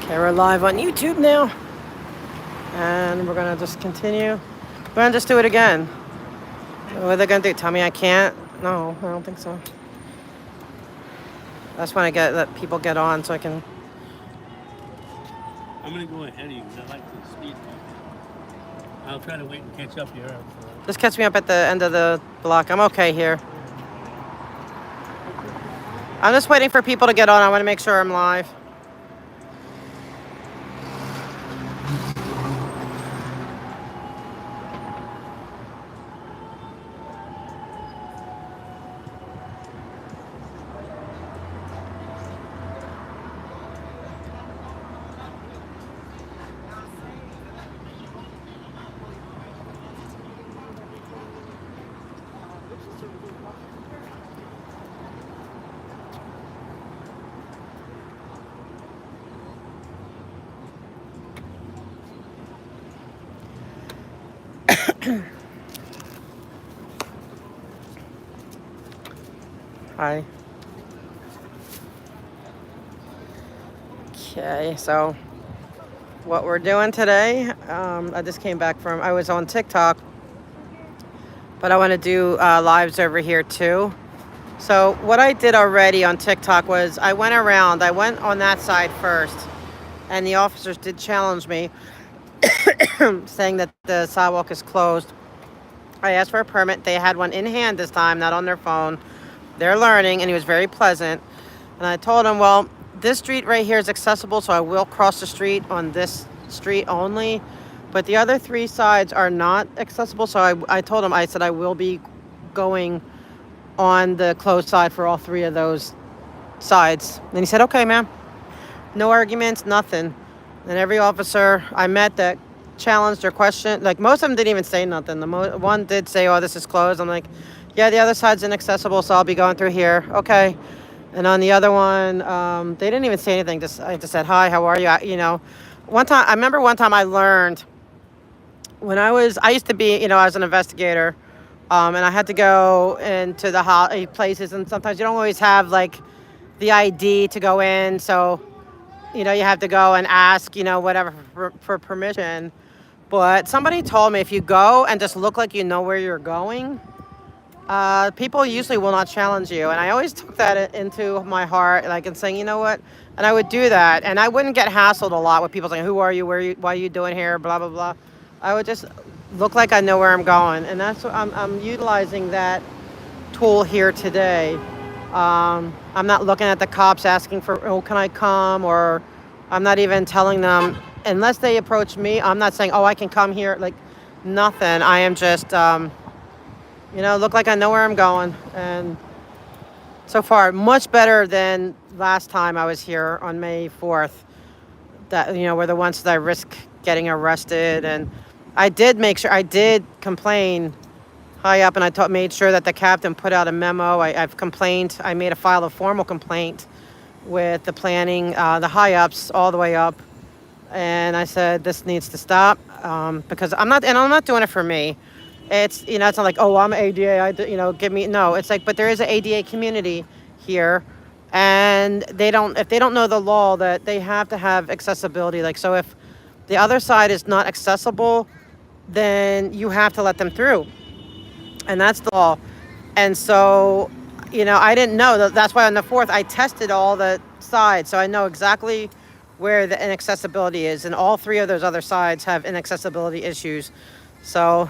Okay, we're live on YouTube now, and we're gonna just continue. We're gonna just do it again. What are they gonna do? Tell me I can't? No, I don't think so. That's when I let people get on, so I can. I'm gonna go ahead of you because I like to speed bump. I'll try to wait and catch up here. Just catch me up at the end of the block. I'm okay here. I'm just waiting for people to get on. I want to make sure I'm live. Hi. Okay, so what we're doing today, I just came back from, I was on TikTok, but I want to do lives over here too. So what I did already on TikTok was I went on that side first, and the officers did challenge me, saying that the sidewalk is closed. I asked for a permit. They had one in hand this time, not on their phone. They're learning, and he was very pleasant. And I told him, well, this street right here is accessible, so I will cross the street on this street only. But the other three sides are not accessible, so I told him, I said I will be going on the closed side for all three of those sides. And he said, okay, ma'am. No arguments, nothing. And every officer I met that challenged or questioned, like most of them didn't even say nothing. One did say, oh, this is closed. I'm like, yeah, the other side's inaccessible, so I'll be going through here. Okay. And on the other one, they didn't even say anything. I just said, hi, how are you? I remember one time I learned when I used to be, I was an investigator, and I had to go into the places, and sometimes you don't always have like the ID to go in. So, you have to go and ask, whatever for permission. But somebody told me if you go and just look like you know where you're going, people usually will not challenge you. And I always took that into my heart, like, and saying, you know what? And I would do that. And I wouldn't get hassled a lot with people saying, who are you? Why are you doing here? Blah, blah, blah. I would just look like I know where I'm going. And that's what I'm utilizing that tool here today. I'm not looking at the cops asking for, oh, can I come? Or I'm not even telling them, unless they approach me, I'm not saying, oh, I can come here. Like, nothing. I am just, look like I know where I'm going. And so far, much better than last time I was here on May 4th. That, were the ones that I risk getting arrested. And I did complain high up, and I made sure that the captain put out a memo. I've complained. I made a formal complaint with the planning, the high ups all the way up. And I said, this needs to stop, because I'm not doing it for me. It's, it's not like, oh, I'm ADA, no, it's like, but there is an ADA community here, and if they don't know the law, that they have to have accessibility. Like, so if the other side is not accessible, then you have to let them through. And that's the law. And so, I didn't know. That's why on the 4th, I tested all the sides. So I know exactly where the inaccessibility is. And all three of those other sides have inaccessibility issues. So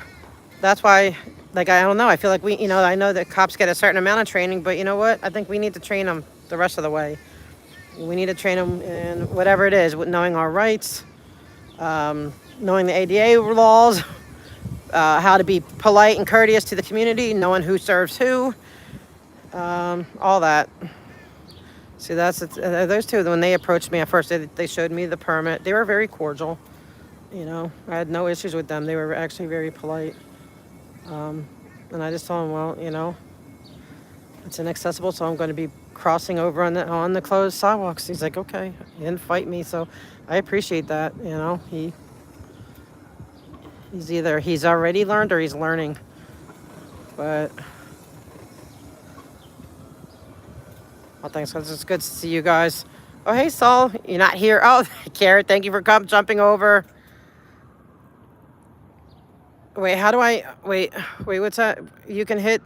that's why, like, I don't know. I feel like I know that cops get a certain amount of training. But you know what? I think we need to train them the rest of the way. We need to train them in whatever it is, with knowing our rights, knowing the ADA laws, how to be polite and courteous to the community, knowing who serves who, all that. See, that's those two. When they approached me at first, they showed me the permit. They were very cordial. I had no issues with them. They were actually very polite. And I just told them, well, it's inaccessible, so I'm going to be crossing over on the closed sidewalks. He's like, okay. He didn't fight me, so I appreciate that. He's already learned or he's learning. But well, thanks, guys. It's good to see you guys. Oh, hey, Saul. You're not here. Oh, Carrot, thank you for jumping over. Wait, how do I... Wait, what's that? You can hit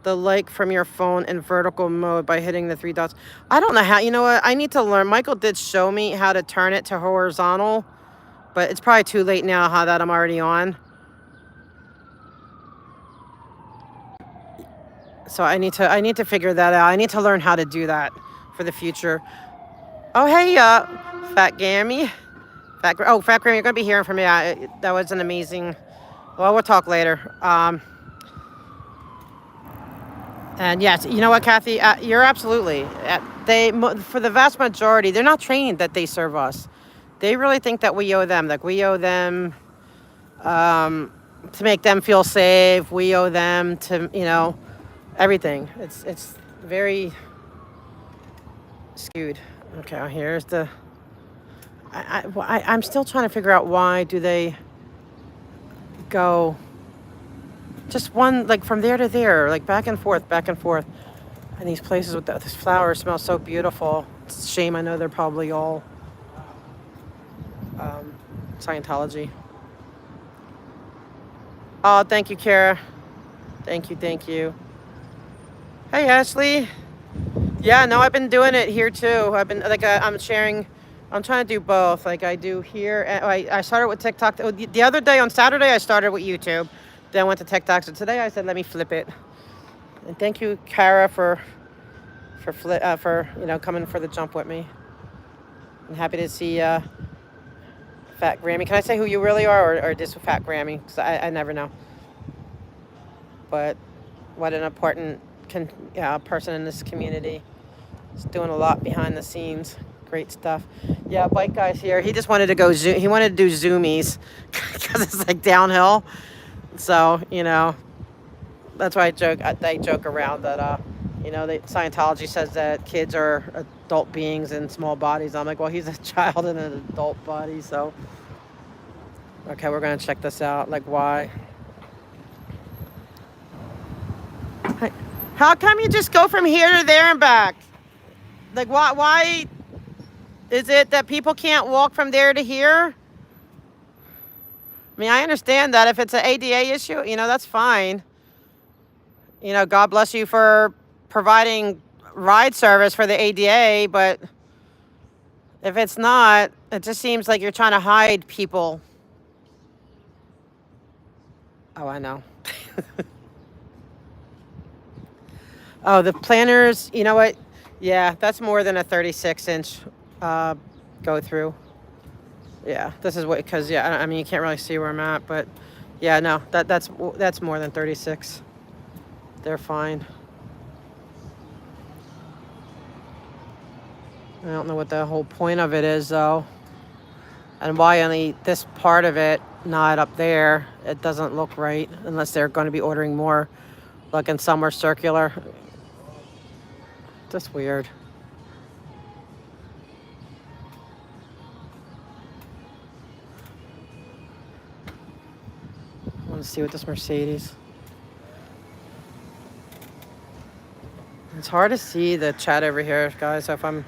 the like from your phone in vertical mode by hitting the three dots. I don't know how. You know what? I need to learn. Michael did show me how to turn it to horizontal, but it's probably too late now how that I'm already on. So I need to figure that out. I need to learn how to do that for the future. Oh, hey, Fat Gammy. Fat Grammy, you're going to be hearing from me. That was an amazing... Well, we'll talk later. And yes, you know what, Kathy? You're absolutely... for the vast majority, they're not trained that they serve us. They really think that we owe them. Like, we owe them to make them feel safe. We owe them to, everything. It's very skewed. Okay, here's the... I'm still trying to figure out why do they go just one, like from there to there, like back and forth. And these places with this flower smells so beautiful. It's a shame. I know they're probably all Scientology. Oh, thank you, Kara. Thank you. Hey, Ashley. Yeah, no, I've been doing it here too. I've been like I'm sharing. I'm trying to do both. Like I do here. I started with TikTok. The other day on Saturday, I started with YouTube. Then went to TikTok. So today I said, let me flip it. And thank you, Kara, for coming for the jump with me. I'm happy to see Fat Grammy. Can I say who you really are, or just Fat Grammy? Because I never know. But what an important person in this community. He's doing a lot behind the scenes. Great stuff. Yeah, Bike Guy's here. He just wanted to go zoom. He wanted to do zoomies because it's like downhill. So, that's why I joke around that, Scientology says that kids are adult beings in small bodies. I'm like, well, he's a child in an adult body. So, okay, we're going to check this out. Like, why? How come you just go from here to there and back? Like, why is it that people can't walk from there to here? I mean, I understand that if it's an ADA issue, that's fine. God bless you for providing ride service for the ADA, but if it's not, it just seems like you're trying to hide people. Oh, I know. Oh, the planners, you know what? Yeah, that's more than a 36-inch go through. Yeah, this is what, because, yeah, I mean, you can't really see where I'm at, but, yeah, no, that's more than 36. They're fine. I don't know what the whole point of it is, though. And why only this part of it, not up there. It doesn't look right, unless they're going to be ordering more, like in somewhere circular. Just weird. I want to see what this Mercedes. It's hard to see the chat over here, guys. So if I'm...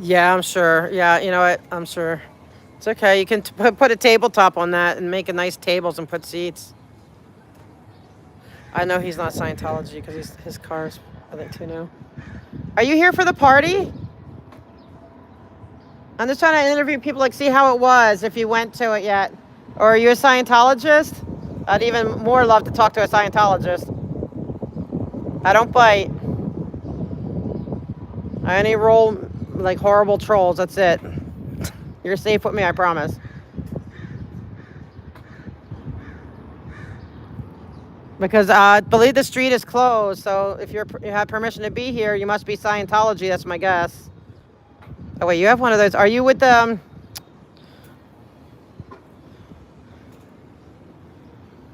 Yeah, I'm sure. Yeah, you know what? I'm sure. It's okay. You can put a tabletop on that and make a nice tables and put seats. I know he's not Scientology because his car's, I think, too new. Are you here for the party? I'm just trying to interview people, like, see how it was, if you went to it yet. Or are you a Scientologist? I'd even more love to talk to a Scientologist. I don't bite. I only roll, like, horrible trolls. That's it. You're safe with me, I promise. Because I believe the street is closed, so if you have permission to be here, you must be Scientology. That's my guess. Oh, wait, you have one of those. Are you with the...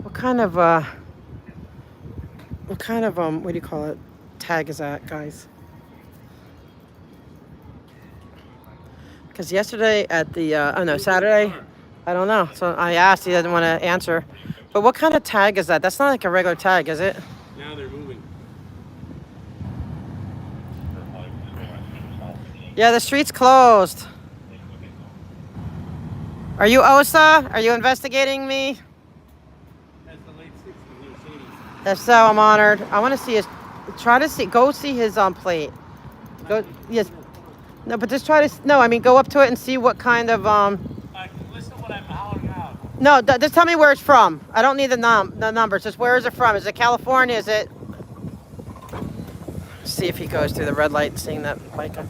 What kind of, what do you call it, tag is that, guys? Because yesterday at the, Saturday, I don't know. So I asked, he doesn't want to answer. But what kind of tag is that? That's not like a regular tag, is it? Now they're moving. Yeah, the street's closed. Are you OSA? Are you investigating me? That's the late 60s, late 80s. If so, I'm honored. I want to see his. Try to see. Go see his plate. Go. Yes. No, but just try to. No, I mean, go up to it and see what kind of Listen to what I'm hollering out. No, just tell me where it's from. I don't need the numbers. Just where is it from? Is it California? Is it? See if he goes through the red light, seeing that biker.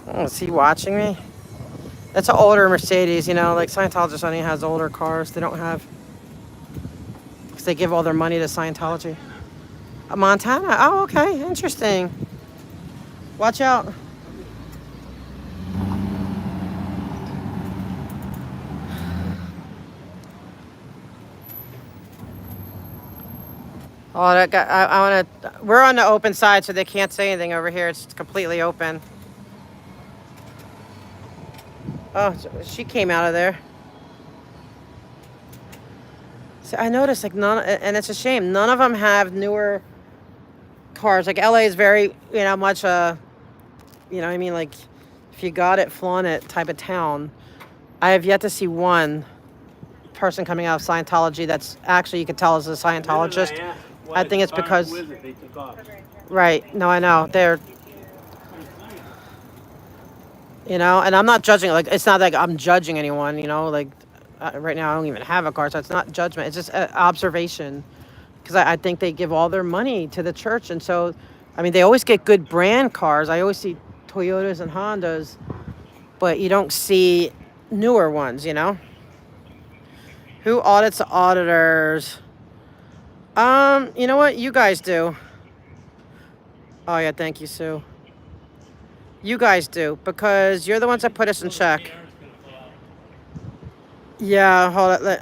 Oh, is he watching me? That's an older Mercedes, you know, like Scientology only has older cars. They don't have, because they give all their money to Scientology. Montana? Oh, okay, interesting. Watch out. Oh, that guy, I want to, we're on the open side, so they can't say anything over here. It's completely open. Oh, she came out of there. So I noticed, like, none, and it's a shame, none of them have newer cars. Like, LA is very, you know, much you know what I mean? Like, if you got it, flaunt it type of town. I have yet to see one person coming out of Scientology that's actually, you could tell, is a Scientologist. I think it's because, right, no, I know, they're, you know, and I'm not judging, like, it's not like I'm judging anyone, you know, like, right now I don't even have a car, so it's not judgment, it's just observation, because I think they give all their money to the church, and so, I mean, they always get good brand cars. I always see Toyotas and Hondas, but you don't see newer ones, you know? Who audits the auditors? You know what? You guys do. Oh, yeah, thank you, Sue. You guys do, because you're the ones that put us in check. Yeah, hold it.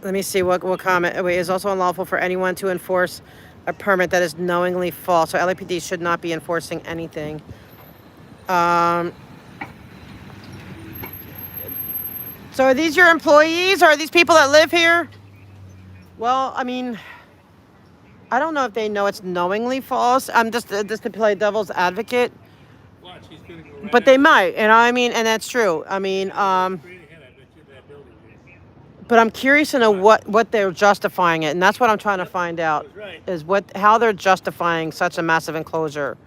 Let me see what comment. Wait, it's also unlawful for anyone to enforce a permit that is knowingly false. So LAPD should not be enforcing anything. So are these your employees, or are these people that live here? Well, I mean, I don't know if they know it's knowingly false. I'm just to play devil's advocate. Watch, he's gonna go right But they might, you know what I mean? And that's true. I mean, straight ahead, I bet you that building is. but I'm curious to know what they're justifying it, and that's what I'm trying to find out, Right. is how they're justifying such a massive enclosure.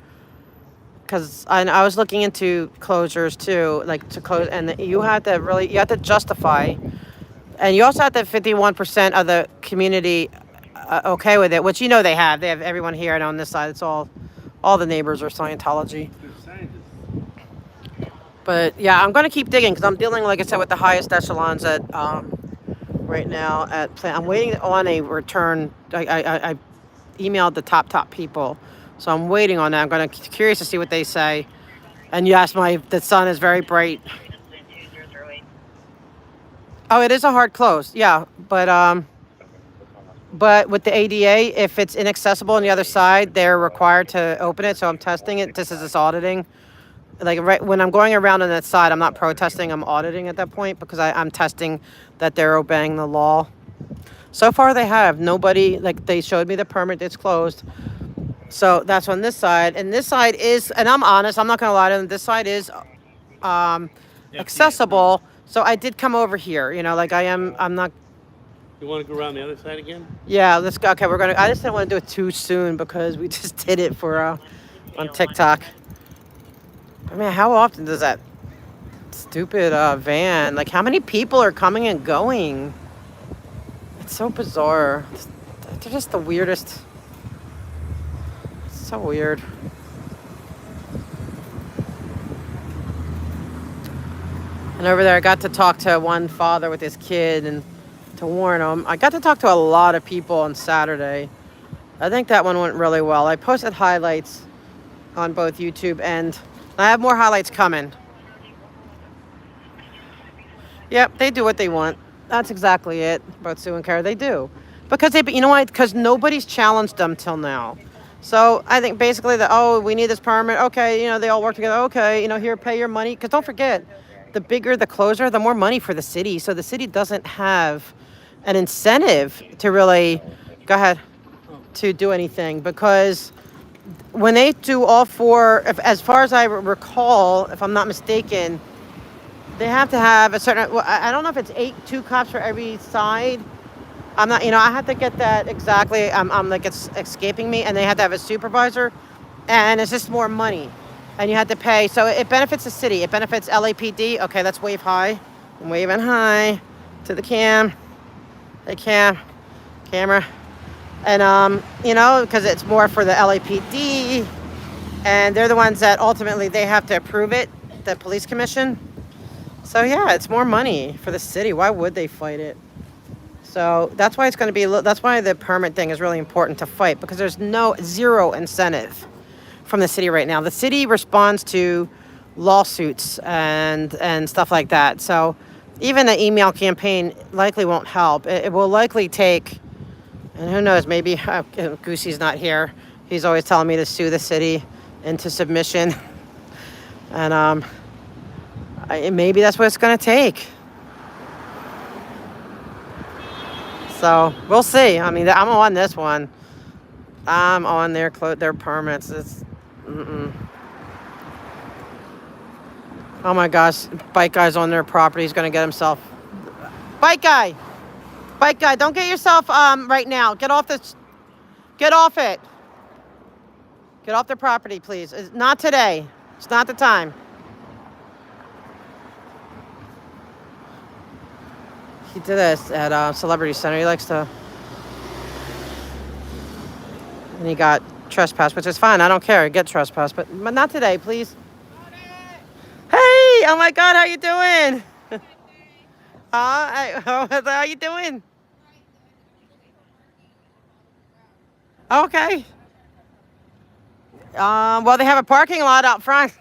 Because I was looking into closures too, like to close, and you have to justify, and you also have to have 51% of the community okay with it, which you know they have. They have everyone here, and on this side, it's all the neighbors are Scientology. But yeah, I'm gonna keep digging because I'm dealing, like I said, with the highest echelons at right now at plant. I'm waiting on a return. I emailed the top people, so I'm waiting on that. I'm gonna curious to see what they say. And yes, the sun is very bright. Oh, it is a hard close. Yeah, but with the ADA, if it's inaccessible on the other side, they're required to open it. So I'm testing it. This is auditing. Like right when I'm going around on that side, I'm not protesting. I'm auditing at that point because I'm testing that they're obeying the law. So far, they have. Nobody, like, they showed me the permit. It's closed. So that's on this side. And this side is, and I'm honest, I'm not going to lie to them. This side is accessible. So I did come over here. You know, like I'm not. You want to go around the other side again? Yeah, let's go. Okay, I just didn't want to do it too soon because we just did it for on TikTok. I mean, how often does that stupid van, like, how many people are coming and going? It's so bizarre. They're just the weirdest. It's so weird. And over there, I got to talk to one father with his kid and to warn him. I got to talk to a lot of people on Saturday. I think that one went really well. I posted highlights on both YouTube, and I have more highlights coming. Yep, they do what they want. That's exactly it. Both Sue and Kara, they do. Because you know why? Because nobody's challenged them till now. So I think basically we need this permit. Okay, you know, they all work together. Okay, you know, here, pay your money. Because don't forget, the bigger the closer, the more money for the city. So the city doesn't have an incentive to really, go ahead, to do anything. Because when they do all four, as far as I recall, if I'm not mistaken, they have to have a certain. Well, I don't know if it's two cops for every side. I'm not. I have to get that exactly. I'm like it's escaping me, and they have to have a supervisor, and it's just more money, and you have to pay. So it benefits the city. It benefits LAPD. Okay, let's wave high. I'm waving high to the cam. Hey camera. And because it's more for the LAPD, and they're the ones that ultimately they have to approve it, the police commission. So yeah, it's more money for the city. Why would they fight it? So that's why it's going to be. That's why the permit thing is really important to fight, because there's zero incentive from the city right now. The city responds to lawsuits and stuff like that. So even the email campaign likely won't help. It will likely take. And who knows, maybe Goosey's not here. He's always telling me to sue the city into submission. And maybe that's what it's going to take. So we'll see. I mean, I'm on this one. I'm on their permits. Oh my gosh, bike guy's on their property. He's going to get himself. Bike guy, don't get yourself right now. Get off this. Get off it. Get off their property, please. It's not today. It's not the time. He did this at Celebrity Center. He likes to. And he got trespassed, which is fine. I don't care. Get trespassed, but not today, please. Hey! Oh my God, how you doing? How you doing? Okay. Well, they have a parking lot out front.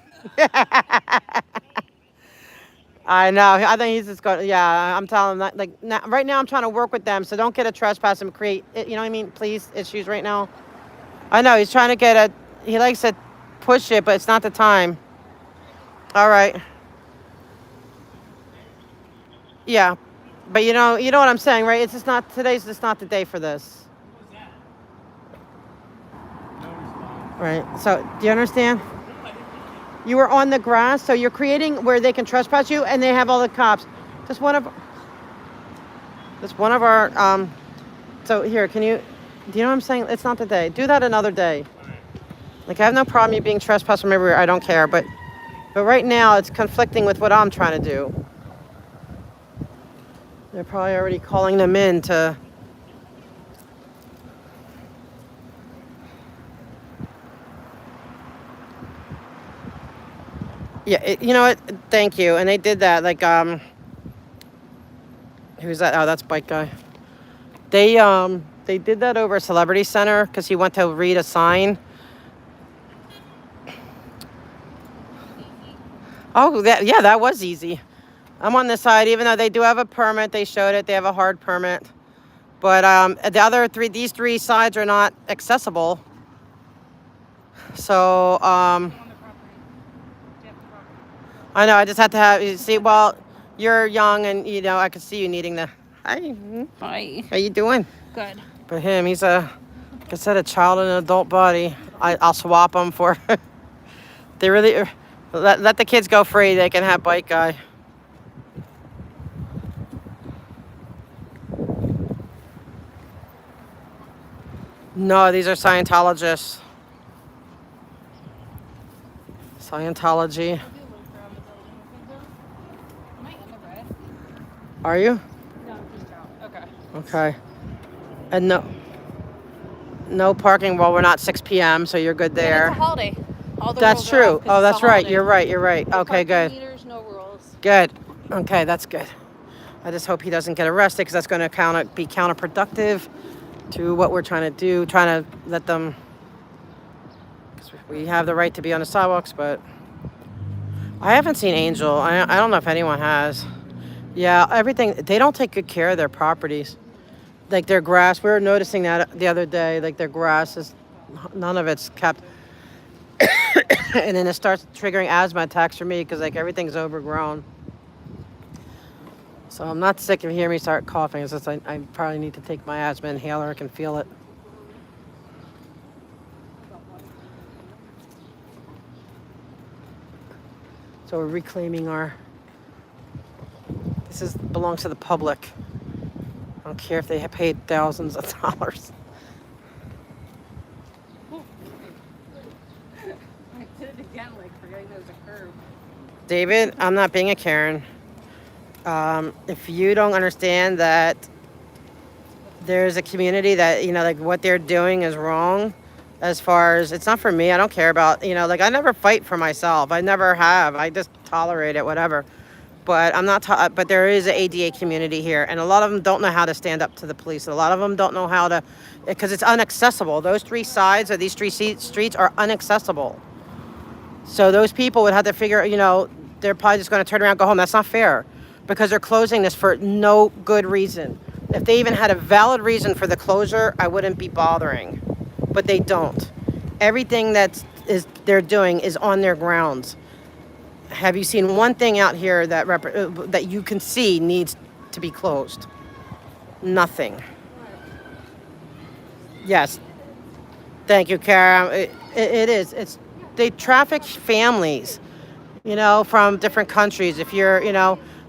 I know. I think he's just going. Yeah, I'm telling him that. Like right now, I'm trying to work with them, so don't get a trespass and create. You know what I mean? Please, issues right now. I know he's trying to get a. He likes to push it, but it's not the time. All right. Yeah, but you know what I'm saying, right? It's just not today's just not the day for this. Right. So, do you understand? You were on the grass, so you're creating where they can trespass you, and they have all the cops. Just one of our. So here, can you? Do you know what I'm saying? It's not the day. Do that another day. Like I have no problem you being trespassed from everywhere. I don't care, but right now it's conflicting with what I'm trying to do. They're probably already calling them in to. Yeah, you know what? Thank you. And they did that. Like, who's that? Oh, that's bike guy. They did that over at Celebrity Center because he went to read a sign. Oh, that was easy. I'm on this side, even though they do have a permit. They showed it. They have a hard permit. But these three sides are not accessible. So, I know. I just have to have you see. Well, you're young, and I could see you needing the. Hi. Hi. How you doing? Good. But him, he's like I said, a child in an adult body. I'll swap him for. They really let the kids go free. They can have bike guy. No, these are Scientologists. Scientology. Are you? No, just out. Okay. Okay. And no parking while we're not 6 p.m., so you're good there. It's a holiday. All the That's rules are true. off 'cause Oh, it's that's a right. holiday. You're right. No Okay, parking good. meters, no rules. Good. Okay, that's good. I just hope he doesn't get arrested because that's going to be counterproductive to what we're trying to do. Trying to let them. Because we have the right to be on the sidewalks, but I haven't seen Angel. I don't know if anyone has. Yeah, everything. They don't take good care of their properties. Like their grass. We were noticing that the other day. Like their grass is, none of it's kept. And then it starts triggering asthma attacks for me because like everything's overgrown. So I'm not sick if you hear me start coughing. It's just I probably need to take my asthma inhaler. I can feel it. So we're reclaiming our. This belongs to the public. I don't care if they have paid thousands of dollars. I did it again, like forgetting there was a curb. David, I'm not being a Karen. If you don't understand that there's a community that, like what they're doing is wrong, as far as, it's not for me. I don't care about, like I never fight for myself. I never have. I just tolerate it, whatever. But I'm not, but there is an ADA community here, and a lot of them don't know how to stand up to the police. A lot of them don't know how to, because it's inaccessible. Those three sides of these three streets are inaccessible. So those people would have to figure, they're probably just going to turn around and go home. That's not fair, because they're closing this for no good reason. If they even had a valid reason for the closure, I wouldn't be bothering. But they don't. Everything they're doing is on their grounds. Have you seen one thing out here that you can see needs to be closed? Nothing. Yes. Thank you, Kara. It is. They traffic families, from different countries. If you're,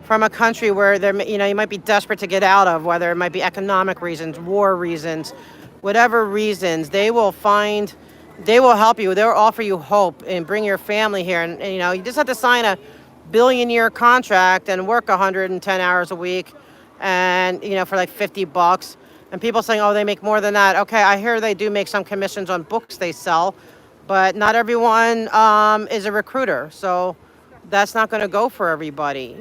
from a country where you might be desperate to get out of, whether it might be economic reasons, war reasons, whatever reasons, they will help you. They'll offer you hope and bring your family here. And you just have to sign a billion-year contract and work 110 hours a week, and for like $50. And people saying, oh, they make more than that. Okay, I hear they do make some commissions on books they sell, but not everyone is a recruiter. So that's not going to go for everybody.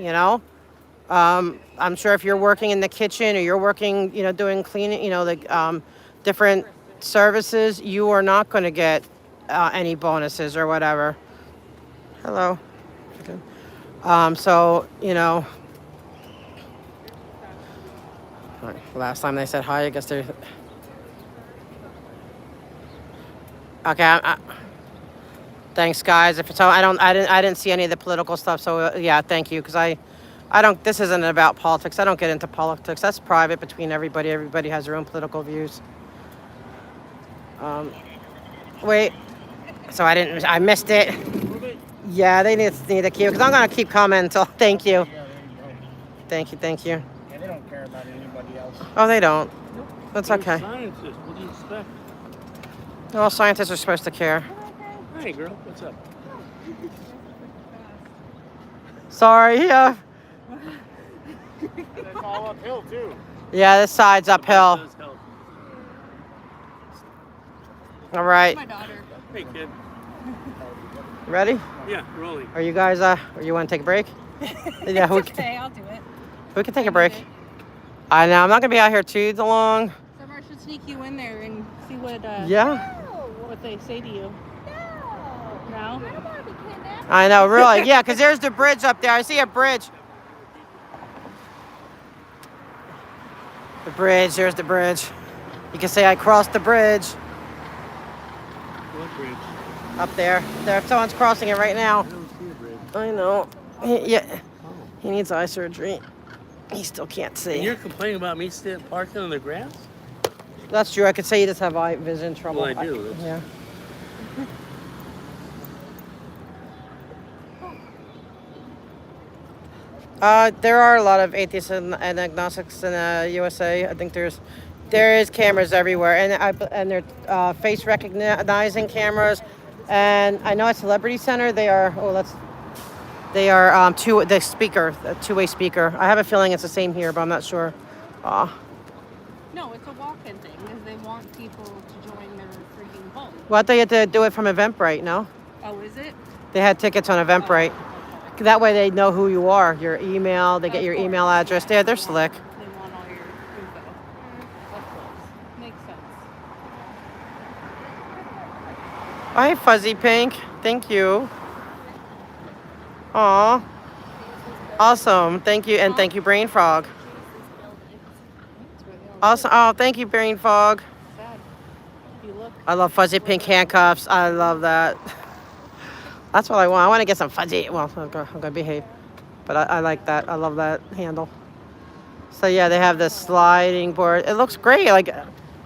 I'm sure if you're working in the kitchen or you're working, doing cleaning, different services, you are not going to get any bonuses or whatever. Hello. Okay. So, last time they said hi, I guess they're. Okay. Thanks, guys. If it's I didn't see any of the political stuff. So yeah, thank you, because I don't. This isn't about politics. I don't get into politics. That's private between everybody. Everybody has their own political views. Wait. So I missed it. Yeah, they need to keep, because I'm gonna keep commenting until. Thank you. Thank you. Yeah, they don't care about anybody else. Oh, they don't. Nope. That's okay. Scientists, what do you expect? Well, scientists are supposed to care. Hey, girl, what's up? Sorry. Yeah. It's all uphill too. Yeah, this side's uphill. All right. My daughter. Hey, kid. Ready? Yeah, rolling. Are you guys? Or you want to take a break? Yeah, Okay, I'll do it. we can take a break. I know. I'm not gonna be out here too long. Summer should sneak you in there and see what. Yeah. What they say to you. No. I know, really. Yeah, because there's the bridge up there. I see a bridge. The bridge. There's the bridge. You can say I crossed the bridge. What bridge? Up there. There. Someone's crossing it right now. I don't see a bridge. I know. He needs eye surgery. He still can't see. And you're complaining about me parking on the grass? That's true. I could say you just have eye vision trouble. Well, I do. Yeah. There are a lot of atheists and agnostics in the USA. I think there is cameras everywhere, and they're face recognizing cameras. And I know at Celebrity Center they are. A two-way speaker. I have a feeling it's the same here, but I'm not sure. No, it's a walk-in thing because they want people to join their freaking home. Well, I thought you had to do it from Eventbrite, no? Oh, is it? They had tickets on Eventbrite. That way they know who you are, your email, they get your email address. They're slick. They want all your info. Of course. Makes sense. Hi, Fuzzy Pink. Thank you. Aw. Awesome. Thank you. And thank you, Brain Frog. Awesome. Oh, thank you, Brain Frog. Sad. You look. I love fuzzy pink handcuffs. I love that. That's what I want. I want to get some fuzzy. Well, I'm gonna behave, but I like that. I love that handle. So yeah, they have this sliding board. It looks great. Like,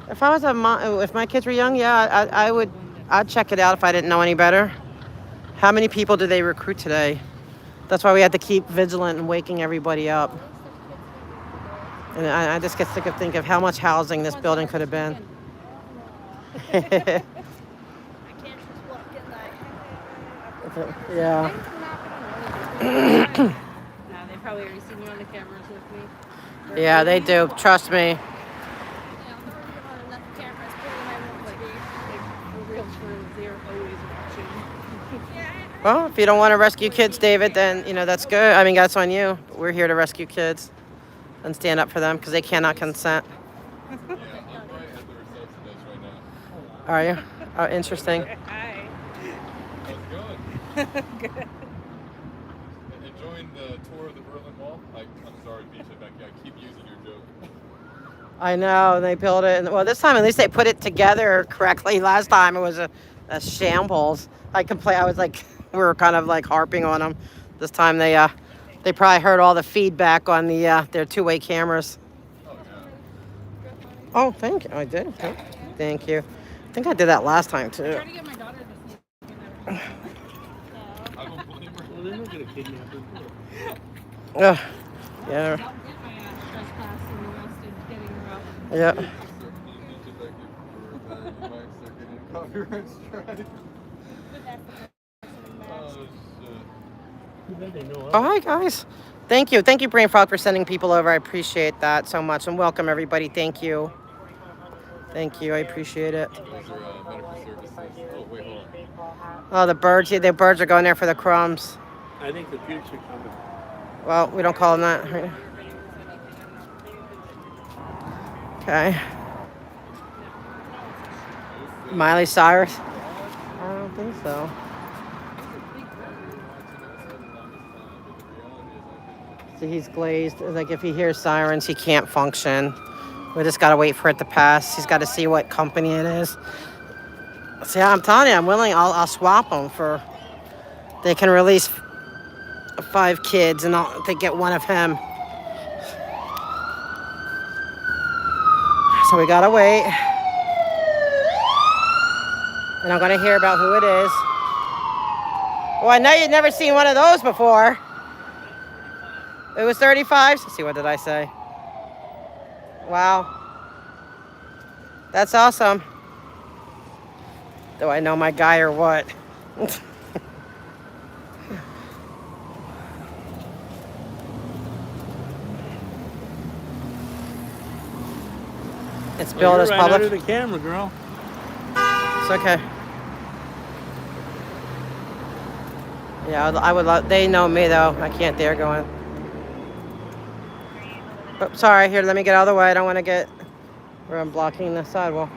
if I was if my kids were young, yeah, I'd check it out if I didn't know any better. How many people do they recruit today? That's why we had to keep vigilant and waking everybody up. And I just get sick of thinking of how much housing this building could have been. I can't just walk in there. Yeah. No, they probably already seen you on the cameras with me. Yeah, they do. Trust me. Yeah, I'm not really on enough cameras, but I want to be. For real, they're always watching. Well, if you don't want to rescue kids, David, then, that's good. I mean, that's on you. But we're here to rescue kids and stand up for them because they cannot consent. Yeah, I'm right at the receptionist right now. Are you? Oh, interesting. Hi. How's it going? Good. Enjoying the tour of the Berlin Wall? I'm sorry, Bisha, I keep using your joke. I know. They built it. Well, this time at least they put it together correctly. Last time it was a shambles. I was like, we were kind of like harping on them. This time they probably heard all the feedback on their two-way cameras. Oh, yeah. Oh, thank you. I did. Thank you. I think I did that last time too. Trying to get my daughter to sleep. I don't blame her. Well, they're not going to kidnap her. Yeah. Don't get my ass trespassed and arrested getting her out. Yeah. Certainly need to back you for that. You might start getting a copyright strike. Oh, shit. Too bad they know Oh, hi guys. Thank you, Brain Frog, for sending people over. I appreciate that so much, and welcome everybody. Thank you. I appreciate it. Those are medical services. Oh, wait, hold on. Oh, the birds are going there for the crumbs. I think the future coming. Well, we don't call them that. Right? Okay. Miley Cyrus? I don't think so. See, he's glazed. Like if he hears sirens, he can't function. We just gotta wait for it to pass. He's got to see what company it is. See, I'm telling you, I'm willing. I'll swap them for. They can release 5 kids, and they get one of him. So we gotta wait. And I'm gonna hear about who it is. Well, I know you'd never seen one of those before. It was 35. Let's see, what did I say? Wow. That's awesome. Do I know my guy or what? It's billed as right public. under the camera, girl. It's okay. Yeah, I would love. They know me though. I can't dare go in. Oh, sorry. Here, let me get out of the way. I don't want to get where I'm blocking the sidewalk.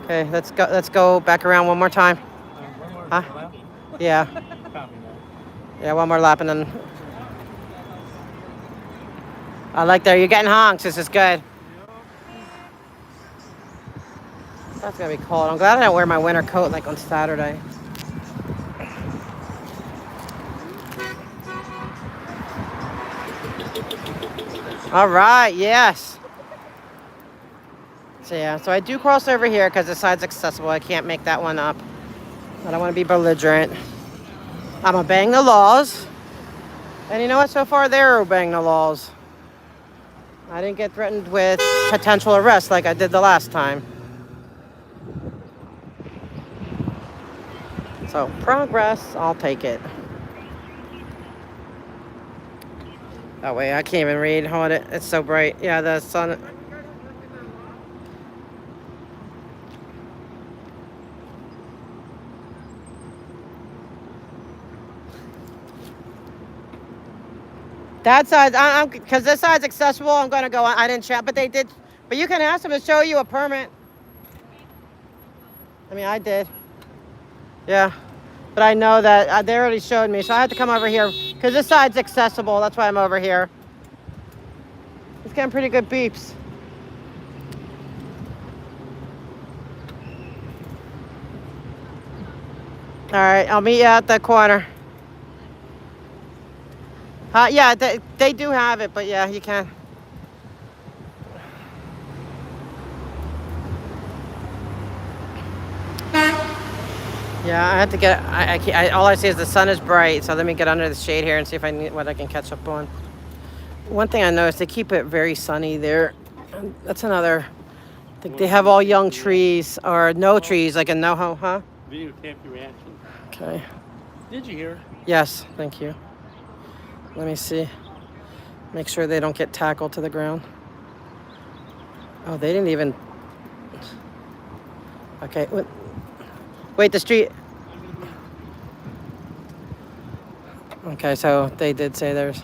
Okay, let's go. Let's go back around one more time. One more Huh? lap. Yeah, Copy that. yeah. One more lap and then. I like that. You're getting honks. This is good. That's gonna be cold. I'm glad I don't wear my winter coat like on Saturday. All right, yes. So yeah, so I do cross over here because the side's accessible. I can't make that one up. I don't want to be belligerent. I'm obeying the laws. And you know what? So far, they're obeying the laws. I didn't get threatened with potential arrest like I did the last time. So, progress, I'll take it. Oh, wait, I can't even read. Hold it. It's so bright. Yeah, the sun. That side, because this side's accessible, I'm going to go on. I didn't check, but they did. But you can ask them to show you a permit. I mean, I did. Yeah. But I know that they already showed me, so I had to come over here because this side's accessible. That's why I'm over here. It's getting pretty good beeps. All right, I'll meet you at the corner. Yeah, they do have it, but yeah, you can. Yeah, I have to get. All I see is the sun is bright, so let me get under the shade here and see if I need what I can catch up on. One thing I noticed, they keep it very sunny there. That's another. I think they have all young trees or no trees, like in NoHo, huh? Videotape your reaction. Okay. Did you hear? Yes, thank you. Let me see. Make sure they don't get tackled to the ground. Oh, they didn't even. Okay. Wait, the street. Okay, so they did say there's.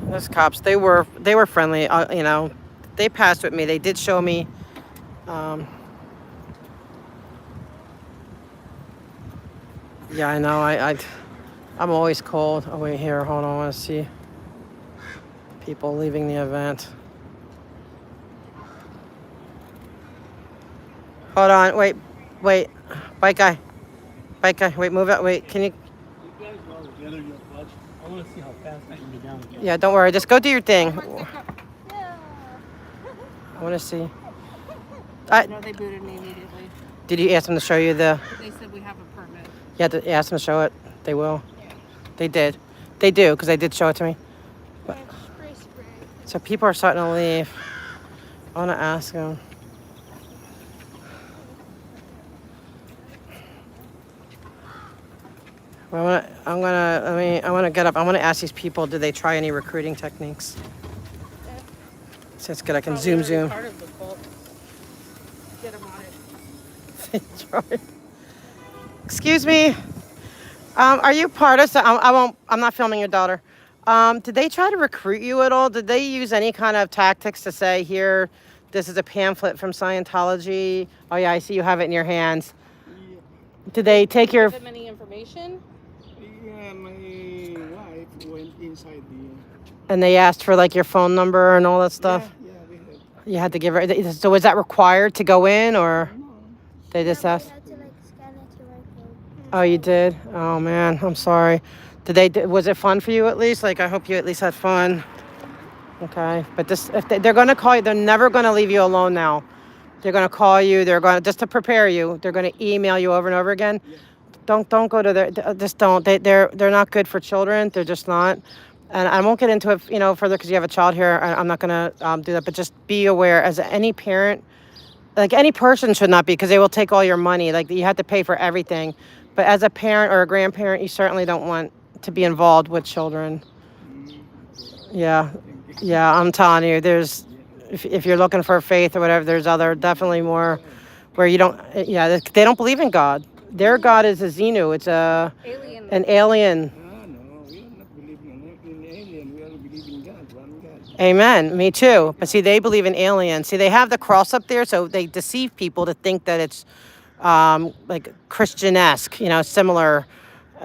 Those cops, they were friendly. You know, they passed with me. They did show me. Yeah, I know. I'm always cold. Oh wait, here. Hold on. I want to see people leaving the event. Hold on. Wait. Bike guy. Wait, move out. Wait, can you? You guys are all together. You'll watch. I want to see how fast I can get down again. Yeah, don't worry. Just go do your thing. Yeah. I want to see. No, they booted me immediately. Did you ask them to show you the? They said we have a permit. You had to ask them to show it. They will. They did. They do, because they did show it to me. Spray, spray. So people are starting to leave. I want to ask them. I want to get up. I want to ask these people, did they try any recruiting techniques? So it's good. I can zoom. Part of the cult. Get them on it. They tried. Excuse me. Are you part of? I'm not filming your daughter. Did they try to recruit you at all? Did they use any kind of tactics to say, here, this is a pamphlet from Scientology? Oh yeah, I see you have it in your hands. Did they take your? Give them any information? Yeah, my wife went inside the. And they asked for like your phone number and all that stuff. Yeah, we had. You had to give her. So was that required to go in, or they just Yeah, asked? we had to like scan it to record. Oh, you did? Oh man, I'm sorry. Was it fun for you at least? Like, I hope you at least had fun. Okay, but they're gonna call you. They're never gonna leave you alone now. They're gonna call you. They're gonna, just to prepare you, they're gonna email you over and over again. Don't go to their. Just don't. They're not good for children. They're just not. And I won't get into it, further because you have a child here. I'm not gonna do that. But just be aware, as any parent, like any person should not be, because they will take all your money. Like, you have to pay for everything. But as a parent or a grandparent, you certainly don't want to be involved with children. Yeah, I'm telling you, if you're looking for faith or whatever, there's definitely more where you don't, they don't believe in God. Their God is a Xenu. It's Alien. an alien. No, we are not believing in alien. We are believing God, one God. Amen. Me too. But see, they believe in aliens. See, they have the cross up there, so they deceive people to think that it's like Christian-esque, similar,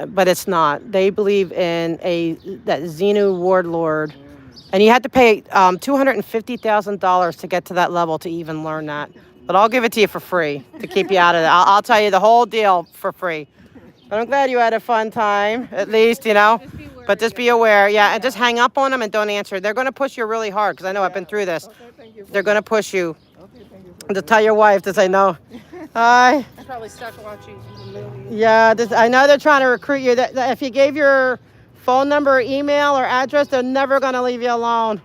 but it's not. They believe in that Xenu warlord, and you had to pay $250,000 to get to that level to even learn that. But I'll give it to you for free to keep you out of it. I'll tell you the whole deal for free. But I'm glad you had a fun time, at least, But just be aware, and just hang up on them and don't answer. They're going to push you really hard, because I know I've been through this. They're going to push you. To tell your wife to say no. Hi. I'm probably stuck watching the movie. Yeah, I know they're trying to recruit you. That if you gave your phone number, or email, or address, they're never going to leave you alone.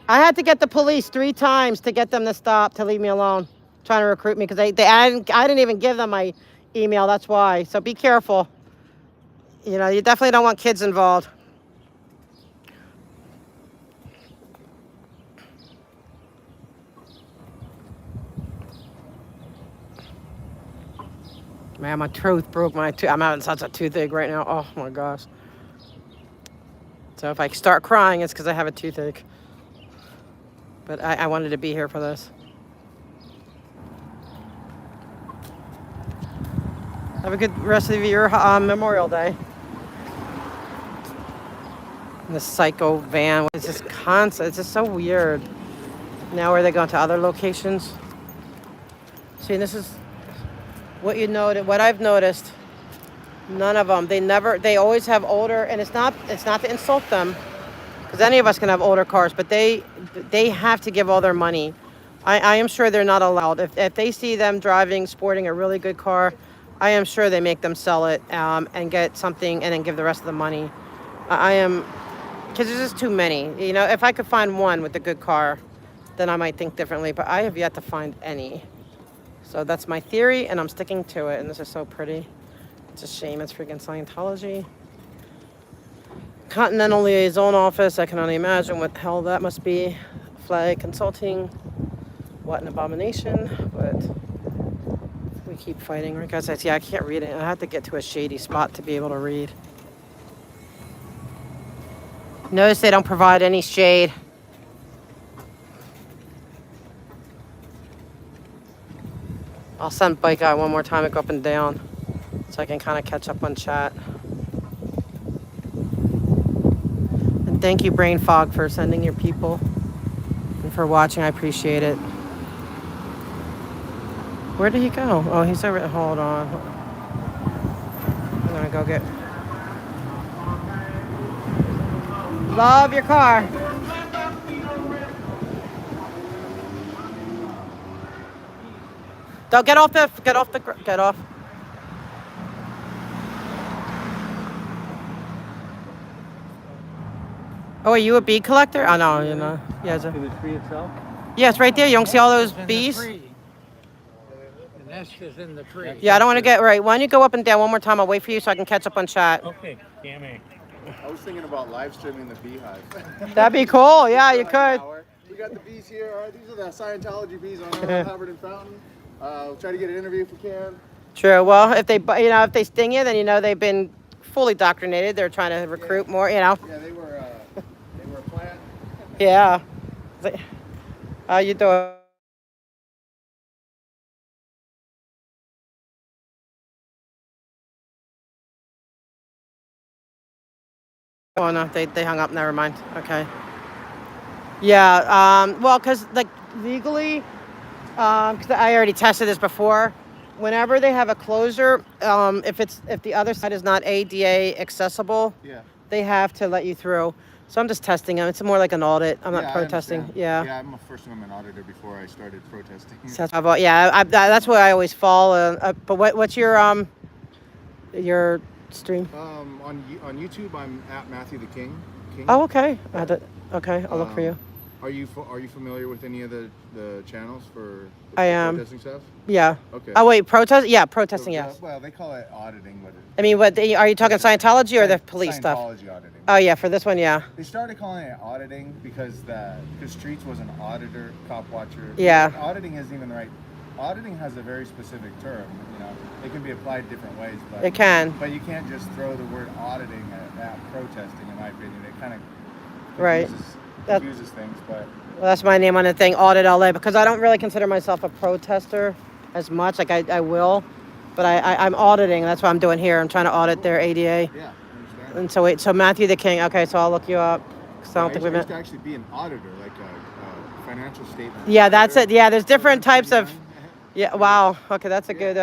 I had to get the police 3 times to get them to stop, to leave me alone, trying to recruit me, because I didn't even give them my email. That's why. So be careful. You definitely don't want kids involved. Man, my tooth broke. I'm having such a toothache right now. Oh my gosh. So if I start crying, it's because I have a toothache. But I wanted to be here for this. Have a good rest of your Memorial Day. And the psycho van was just constant. It's just so weird. Now are they going to other locations? See, this is what I've noticed. None of them. They always have older, and it's not to insult them, because any of us can have older cars, but they have to give all their money. I am sure they're not allowed. If they see them driving, sporting a really good car, I am sure they make them sell it and get something and then give the rest of the money. I am, because there's just too many. You know, if I could find one with a good car, then I might think differently, but I have yet to find any. So that's my theory, and I'm sticking to it, and this is so pretty. It's a shame it's freaking Scientology. Continental Liaison Office, I can only imagine what the hell that must be. Flag Consulting, what an abomination, but we keep fighting. Like I said, yeah, I can't read it. I have to get to a shady spot to be able to read. Notice they don't provide any shade. I'll send Bike Guy one more time to go up and down so I can kind of catch up on chat. And thank you, Brain Fog, for sending your people and for watching. I appreciate it. Where did he go? Oh, he's over. Hold on. I'm gonna go get. Love your car. Don't get off. Oh, are you a bee collector? Oh no, you know. Yeah, Is the tree itself? yeah, it's right there. You don't see all those It's in the bees? tree. The nest is in the tree. Yeah, I don't want to get right. Why don't you go up and down one more time? I'll wait for you so I can catch up on chat. Okay, Cammy. I was thinking about live streaming the beehive. That'd be cool. Yeah, you could. We got the bees here. All right, these are the Scientology bees on Hubbard and Fountain. We'll try to get an interview if we can. True. Well, if they, if they sting you, then you know they've been fully indoctrinated. They're trying to recruit more. You know. Yeah, they were a plant. Yeah. How you doing? Oh no, they hung up. Never mind. Okay. Yeah. Well, because like legally, because I already tested this before. Whenever they have a closure, if the other side is not ADA accessible, Yeah. they have to let you through. So I'm just testing them. It's more like an audit. I'm not I protesting. understand. Yeah. Yeah, I'm a First Amendment auditor before I started protesting. So that's where I always fall. But what's your stream? On YouTube, I'm at Matthew the King. Oh, okay. Okay, I'll look for you. Are you familiar with any of the channels for I am. protesting stuff? Yeah. Okay. Oh wait, protest? Yeah, protesting. So, Yes. well, they call it auditing, but I mean, are you talking Scientology or the police stuff? Scientology auditing. Oh yeah, for this one, yeah. They started calling it auditing because Streets was an auditor, cop watcher. Yeah. Auditing isn't even the right. Auditing has a very specific term. You know, it can be applied different ways, but It can. But you can't just throw the word auditing at protesting. In my opinion, it kind of Right. confuses things. But Well, that's my name on the thing, AuditLA, because I don't really consider myself a protester as much. Like I will, but I'm auditing. That's what I'm doing here. I'm trying to audit their ADA. yeah, I understand. And so Matthew the King. Okay, so I'll look you up. 'Cause I don't think we I used met. to actually be an auditor, like a financial statement. Yeah, that's it. auditor. Yeah, there's different types of. 39. Yeah. Wow. Okay, that's a good.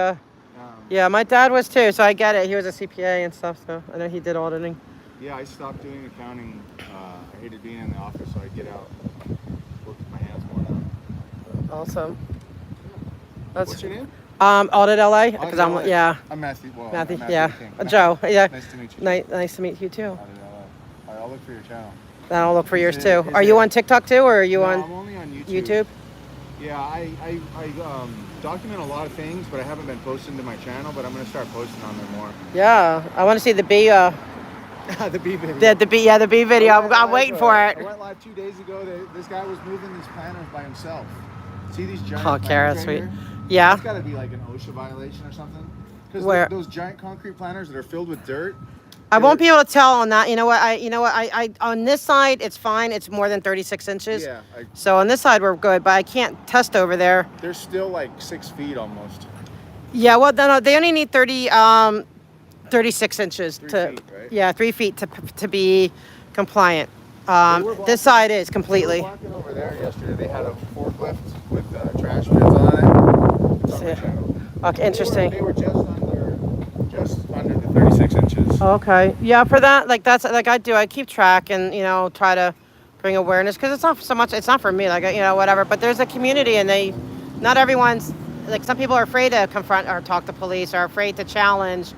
Yeah, my dad was too, so I get it. He was a CPA and stuff, so I know he did auditing. Yeah, I stopped doing accounting. I hated being in the office, so I get out, work with my hands more now. Awesome. What's your name? AuditLA, because I'm AuditLA. yeah. I'm Matthew. Well, Matthew, I'm Matthew yeah. King. Joe, yeah. Nice to meet you. Nice to meet you too. AuditLA. All right, I'll look for your channel. Then I'll look for yours Is too. it- Are is you it- on TikTok too, or are you No, on I'm only on YouTube. YouTube? Yeah, I document a lot of things, but I haven't been posting to my channel. But I'm gonna start posting on there more. Yeah, I want to see the bee. The bee video. The bee. Yeah, the bee video. I I'm, went I'm live, waiting for it. I went live 2 days ago. This guy was moving these planners by himself. See these giant Oh, planners Kara, right sweet. here? Yeah. It's got to be like an OSHA violation or something. Because Where? those giant concrete planners that are filled with dirt. I won't be able to tell on that. You know what? I on this side it's fine. It's more than 36 inches. Yeah, So on this side we're good, but I can't test over there. they're still like 6 feet almost. Yeah. Well, then they only need 36 inches 3 to. feet, right? Yeah, 3 feet to be compliant. They were blocking- This side is They were completely. walking over there yesterday. They had a forklift with trash bins on it. It's on my Yeah. channel. Okay, interesting. They were just under the 36 inches. Okay. Yeah, for that, like that's like I do. I keep track and try to bring awareness, because it's not so much, it's not for me, like, whatever, but there's a community, and not everyone's, like, some people are afraid to confront or talk to police, or afraid to challenge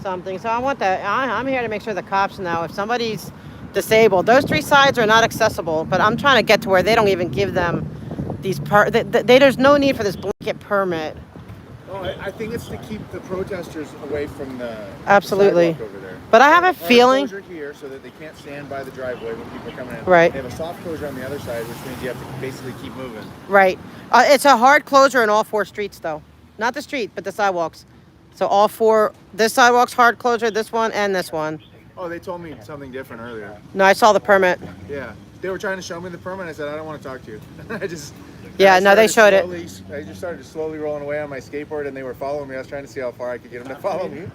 something. So I want that. I'm here to make sure the cops know if somebody's disabled. Those 3 sides are not accessible, but I'm trying to get to where they don't even give them these there's no need for this blanket permit. Oh, I think it's to keep the protesters away from the Absolutely. sidewalk over there. But I have a Hard feeling. closure here so that they can't stand by the driveway when people are coming in. Right. They have a soft closure on the other side, which means you have to basically keep moving. Right. It's a hard closure in all 4 streets, though. Not the street, but the sidewalks. So all 4. This sidewalk's hard closure. This one and this one. Oh, they told me something different earlier. No, I saw the permit. Yeah. They were trying to show me the permit. I said, I don't want to talk to you. Yeah, no, they showed it. I just started slowly rolling away on my skateboard, and they were following me. I was trying to see how far I could get them to follow me.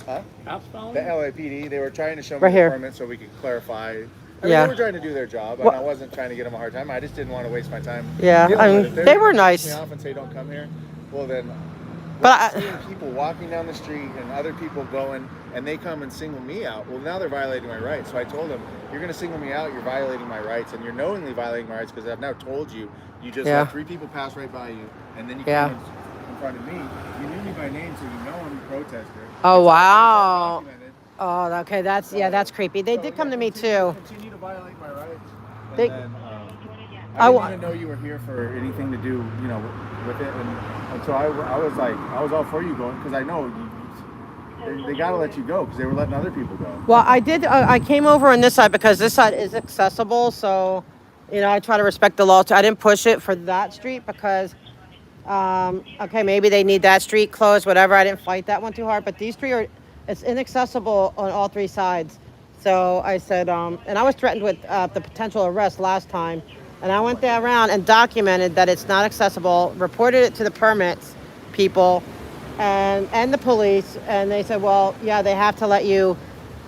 Huh? Cops following The you? LAPD. They were trying to show me Right the here. permit so we could clarify. I mean, Yeah. they were trying to do their job, and Well- I wasn't trying to get them a hard time. I just didn't want to waste my time. Yeah, dealing I with mean, it. If they were gonna nice. piss me off and say don't come here. Well, then. But I- seeing people walking down the street and other people going, and they come and single me out. Well, now they're violating my rights. So I told them, you're going to single me out. You're violating my rights, and you're knowingly violating my rights because I've now told you. You just Yeah. let 3 people pass right by you, and then you Yeah. come and confronted me. You knew me by name, so you know I'm a protester. Oh, It's wow. documented. Oh, okay. That's creepy. They So, did come yeah, to me continue- too. Continue to violate my rights. And They- then, I I wa- didn't even know you were here for anything to do, with it. And so I was like, I was all for you going, because I know they got to let you go because they were letting other people go. Well, I did. I came over on this side because this side is accessible. So, I try to respect the law. I didn't push it for that street because, okay, maybe they need that street closed, whatever. I didn't fight that one too hard. But these 3 it's inaccessible on all 3 sides. So I said, and I was threatened with the potential arrest last time. And I went there around and documented that it's not accessible, reported it to the permits people and the police. And they said, well, yeah, they have to let you.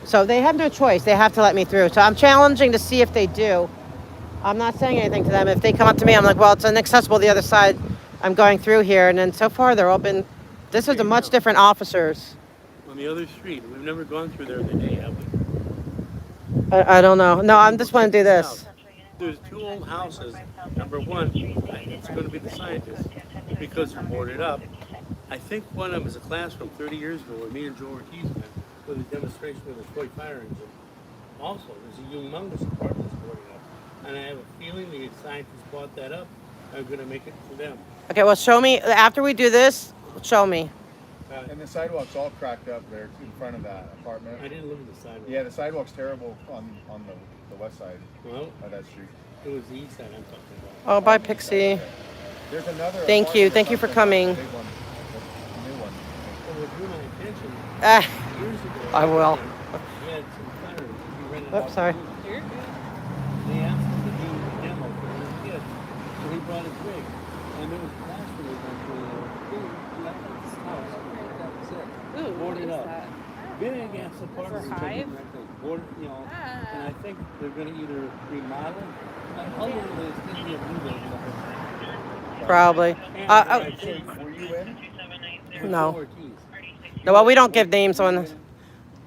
So they have no choice. They have to let me through. So I'm challenging to see if they do. I'm not saying anything to them. If they come up to me, I'm like, well, it's inaccessible the other side. I'm going through here. And then so far, they're all been, this is a much different officers. On the other street. We've never gone through there today, have we? I don't know. No, I'm just want to do this. There's 2 old houses. Number 1, it's going to be the scientists because they're boarded up. I think one of them is a classroom 30 years ago where me and Joe Ortiz went with a demonstration with a toy fire engine. Also, there's a humongous apartment that's boarded up. And I have a feeling the scientists bought that up. I'm going to make it for them. Okay, well, show me. After we do this, show me. And the sidewalk's all cracked up there in front of that apartment. I didn't look at the sidewalk. Yeah, the sidewalk's terrible on the west side Well, of that street. it was the east side I'm talking about. Oh, bye, Pixie. There's another. Thank you. apartment Thank you for that's coming. a big one, a new one. Well, it drew my attention Ah, years ago. I will. He had some fire. He rented Oops, out sorry. the room. They asked him to do a demo for his kids. So he brought his rig. And there was a classroom with them for he left at his house. That was it. Ooh, Boarded what is up. that? Big ass apartment. For Hive? Boarded, and I think they're going to either remodel. Ultimately, it's going to be a new building. Probably. Were you in? No. No, well, we don't give names on this.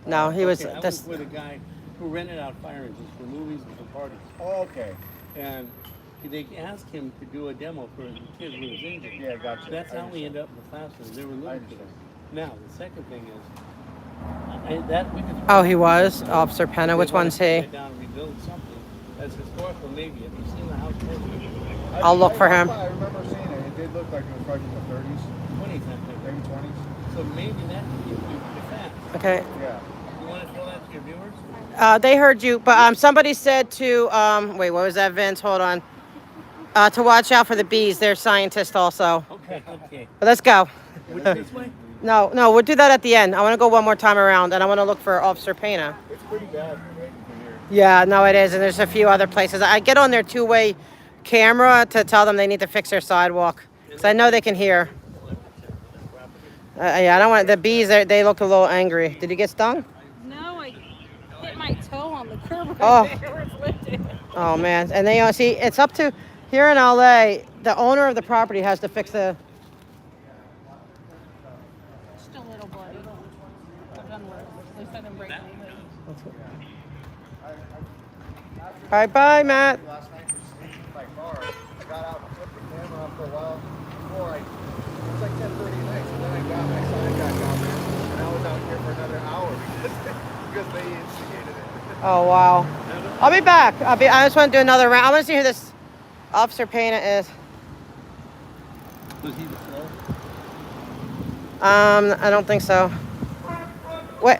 No, he was I this. was with a guy who rented out fire engines for movies and for parties. Oh, okay. And they asked him to do a demo for the kid who was injured. Yeah, gotcha. That's I how we understand. ended up in the classroom. They were I looking for them. understand. Now, the second thing is, that we could. Oh, he was Officer Penna. Which one's he? Down and rebuild something that's historical, maybe. Have you seen the house? I'll look for him. I remember seeing it. It did look like it was probably from the 30s, 20s, I think. maybe 20s. So maybe that could be a fact. Okay. Yeah. You want to tell that to your viewers? They heard you, but somebody said to wait, what was that, Vince? Hold on. To watch out for the bees. They're scientists also. Okay. But let's go. Which this way? No, we'll do that at the end. I want to go one more time around, and I want to look for Officer Pena. It's pretty bad waiting for here. Yeah, no, it is, and there's a few other places. I get on their two-way camera to tell them they need to fix their sidewalk, because I know they can hear. Yeah, I don't want the bees. They look a little angry. Did you get stung? No, I hit my toe on the curb right Oh. there where it's lifted. Oh man, and they see it's up to here in LA. The owner of the property has to fix the. Just a little bloody. I've done worse. At least I didn't break anything. Bye, Matt. Last night for sleeping in my car. I got out and flipped the camera on for a while before it was like 10:30 at night. So then I got my side back out there, and I was out here for another hour because they instigated it. Oh, wow. I'll be back. I just want to do another round. I want to see who this Officer Pena is. Was he the flow? I don't think so. Wait,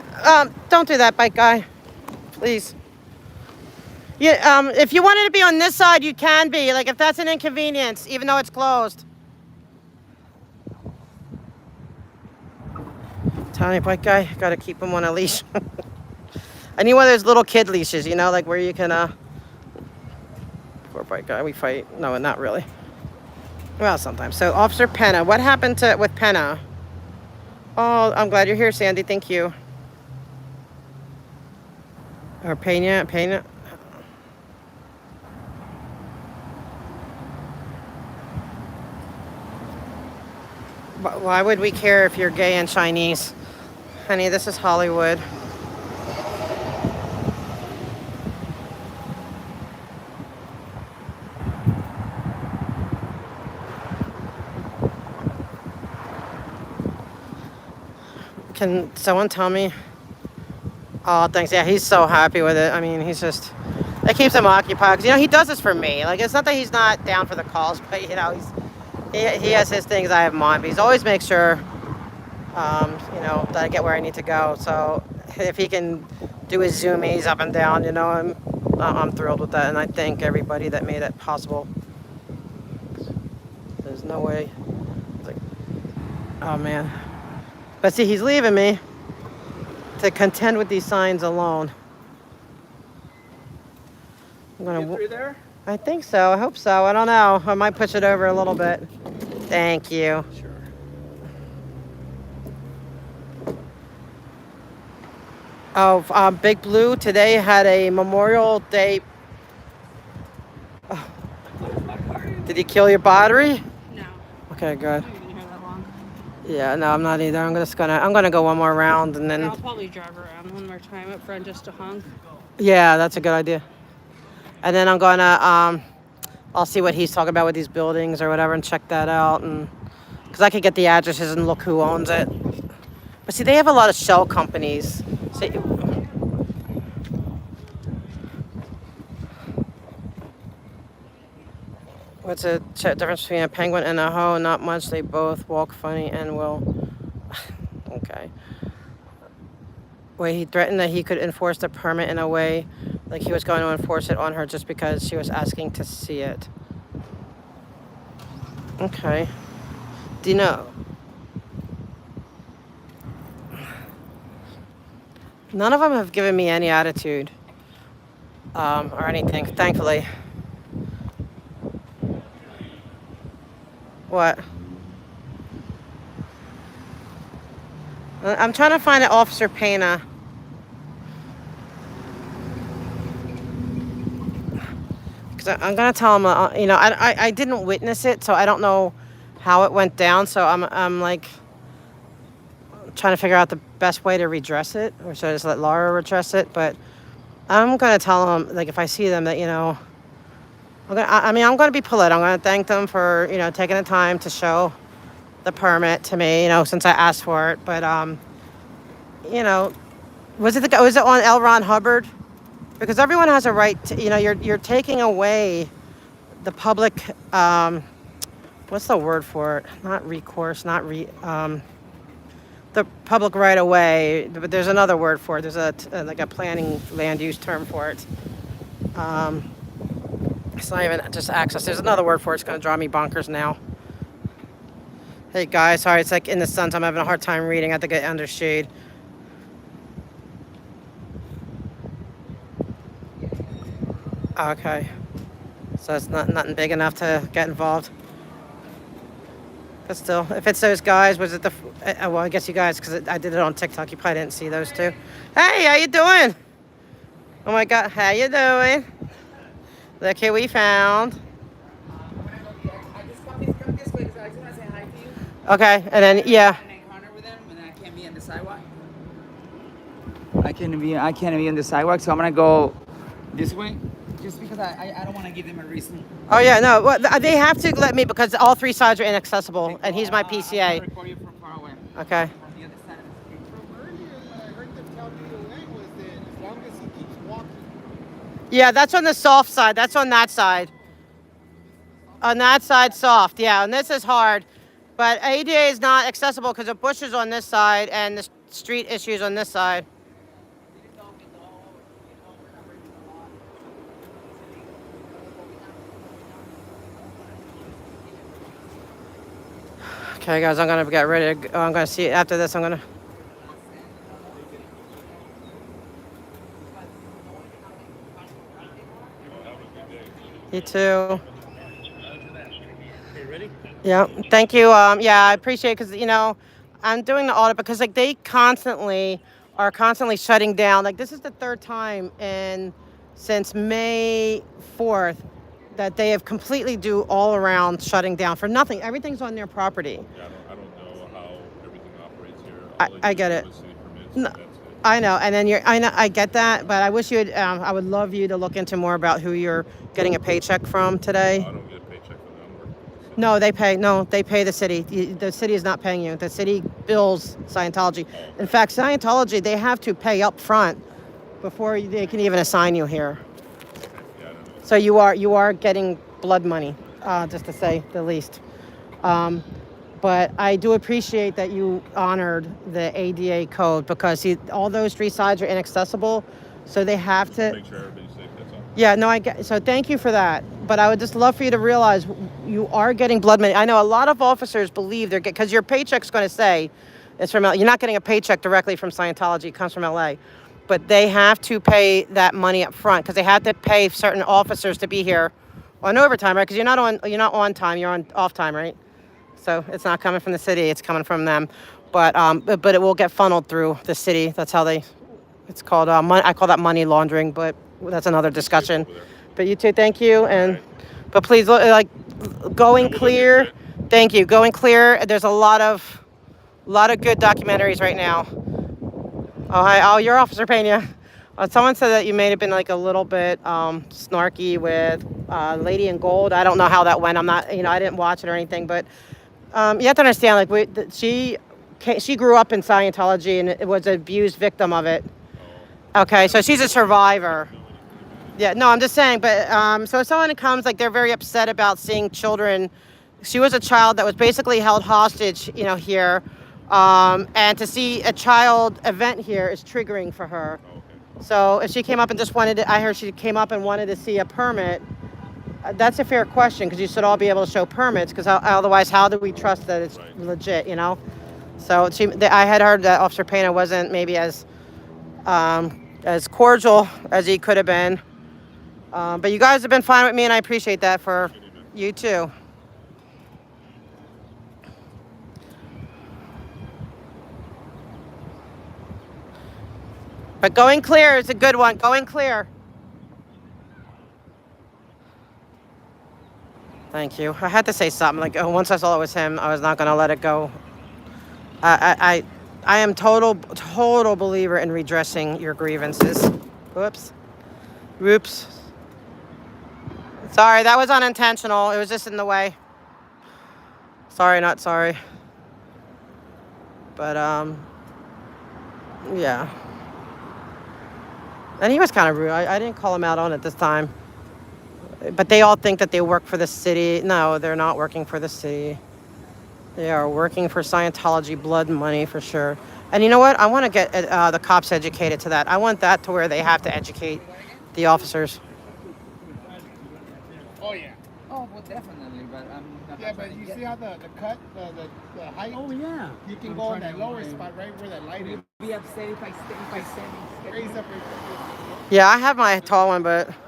don't do that, bike guy. Please. Yeah, if you wanted to be on this side, you can be. Like, if that's an inconvenience, even though it's closed. Tiny bike guy, gotta keep him on a leash. I need one of those little kid leashes, you know, like where you can, poor bike guy, we fight. No, not really. Well, sometimes. So, Officer Pena, what happened with Pena? Oh, I'm glad you're here, Sandy. Thank you. Or Pena. Why would we care if you're gay and Chinese? Honey, this is Hollywood. Can someone tell me? Oh, thanks. Yeah, he's so happy with it. I mean, he's just... It keeps him occupied. 'Cause, you know, he does this for me. Like, it's not that he's not down for the calls, but, you know, he has his things, I have mine. But he's always makes sure, you know, that I get where I need to go. So if he can do his zoomies up and down, you know, I'm thrilled with that. And I thank everybody that made it possible. There's no way. It's like, oh, man. But see, he's leaving me to contend with these signs alone. I'm gonna. Get through there? I think so. I hope so. I don't know. I might push it over a little bit. Thank you. Sure. Oh, Big Blue today had a Memorial Day. Oh. Did he kill your battery? No. Okay, good. I'm not even here that long. Yeah, no, I'm not either. I'm gonna go one more round and then. I'll probably drive around one more time up front just to honk. Yeah, that's a good idea. And then I'm gonna I'll see what he's talking about with these buildings or whatever and check that out, and because I could get the addresses and look who owns it. But see, they have a lot of shell companies. See, what's the difference between a penguin and a hoe? Not much. They both walk funny and will. Okay. Where he threatened that he could enforce the permit in a way like he was going to enforce it on her just because she was asking to see it. Okay. Do you know? None of them have given me any attitude or anything, thankfully. What? I'm trying to find an Officer Pena. Because I'm going to tell him, you know, I didn't witness it, so I don't know how it went down. So I'm like trying to figure out the best way to redress it. Or should I just let Laura redress it? But I'm going to tell him, like, if I see them that, you know, I'm going to be polite. I'm going to thank them for, you know, taking the time to show the permit to me, you know, since I asked for it. But, you know, was it on L. Ron Hubbard? Because everyone has a right to, you know, you're taking away the public, what's the word for it? Not recourse, the public right of way, but there's another word for it. There's like a planning land use term for it. It's not even just access. There's another word for it. It's going to drive me bonkers now. Hey guys, sorry, it's like in the sun, so I'm having a hard time reading. I have to get under shade. Okay. So it's nothing big enough to get involved. But still, if it's those guys, was it well, I guess you guys, because I did it on TikTok, you probably didn't see those two. Hey, how you doing? Oh my God, how you doing? Look who we found. I just come this way because I just want to say hi to you. Okay, and then, yeah. And encounter with them, and I can't be on the sidewalk. I can't be on the sidewalk, so I'm gonna go this way. Just because I don't want to give them a reason. Oh yeah, no. Well, they have to let me because all three sides are inaccessible, and he's my I'm gonna PCA. record you from far away. Okay. From the other side of the street. From earlier, what I heard them tell me to Lang was that as long as he keeps walking. Yeah, that's on the soft side. That's on that side. On that side, soft. Yeah, and this is hard. But ADA is not accessible because the bush is on this side and the street issues on this side. Okay, guys, I'm gonna get ready to. I'm gonna see after this. I'm gonna. You too. Okay, ready? Yeah. Thank you. Yeah, I appreciate it because I'm doing the audit because like they are constantly shutting down. Like this is the third time since May 4th that they have completely do all around shutting down for nothing. Everything's on their property. Yeah, I don't know how everything operates here. I get it. City permits, No, and that's it. I know, and then I get that, but I wish you'd. I would love you to look into more about who you're getting a paycheck from today. I don't get a paycheck from them. Working for the city. No, they pay. No, they pay the city. The city is not paying you. The city bills Scientology. In fact, Scientology they have to pay up front before they can even assign you here. Yeah, I don't know. So you are getting blood money, just to say the least. But I do appreciate that you honored the ADA code because all those three sides are inaccessible, so they have to. Make sure everybody's safe. That's all. Yeah, no, I get. So thank you for that. But I would just love for you to realize you are getting blood money. I know a lot of officers believe they're because your paycheck's going to say it's from. You're not getting a paycheck directly from Scientology. It comes from LA, but they have to pay that money up front because they have to pay certain officers to be here on overtime, right? Because you're not on time. You're on off time, right? So it's not coming from the city; it's coming from them. But it will get funneled through the city. That's how they. It's called. I call that money laundering, but that's another discussion. But you too, thank you, and but please look like going clear. Thank you, going clear. There's a lot of good documentaries right now. Oh hi, oh you're Officer Pena. Someone said that you may have been like a little bit snarky with Lady in Gold. I don't know how that went. I'm not, I didn't watch it or anything, but. You have to understand, like she grew up in Scientology and was an abused victim of it. Okay, so she's a survivor. Yeah, no, I'm just saying. But so if someone comes, like they're very upset about seeing children. She was a child that was basically held hostage, here, and to see a child event here is triggering for her. So if she came up and just I heard she came up and wanted to see a permit. That's a fair question because you should all be able to show permits because otherwise how do we trust that it's legit, So I had heard that Officer Pena wasn't maybe as cordial as he could have been. But you guys have been fine with me and I appreciate that for you too. But going clear is a good one. Going clear. Thank you. I had to say something. Like once I saw it was him, I was not going to let it go. I am total believer in redressing your grievances. Whoops. Oops. Sorry, that was unintentional. It was just in the way. Sorry, not sorry. But yeah. And he was kind of rude. I didn't call him out on it this time. But they all think that they work for the city. No, they're not working for the city. They are working for Scientology blood money for sure. And you know what? I want to get the cops educated to that. I want that to where they have to educate the officers. Oh yeah. Oh, well, definitely, but I'm not. Yeah, but you see how the cut, the height. Oh yeah. You can go in that lower spot right where that light is. Be upset if I stand. Raise up your. Yeah, I have my tall one, but Thank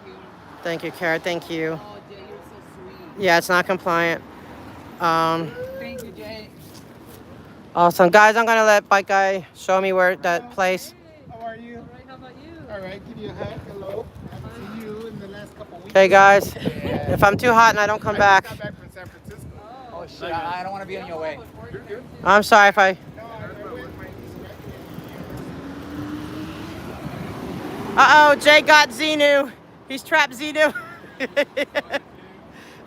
you. thank you, Kara. Thank you. Oh, Jay, you're so sweet. Yeah, it's not compliant. Thank you, Jay. Awesome. Guys, I'm going to let Bike Guy show me where that place. How are you? All right, how about you? All right, give you a hug. Hello. Haven't seen you in the last couple weeks. Okay, guys. Yeah. If I'm too hot and I don't come I back, just got back from San Francisco. Oh, shit, I don't want to be on your way. I'm sorry if I... No, I went my Uh-oh, Jay got Xenu. He's trapped Zito.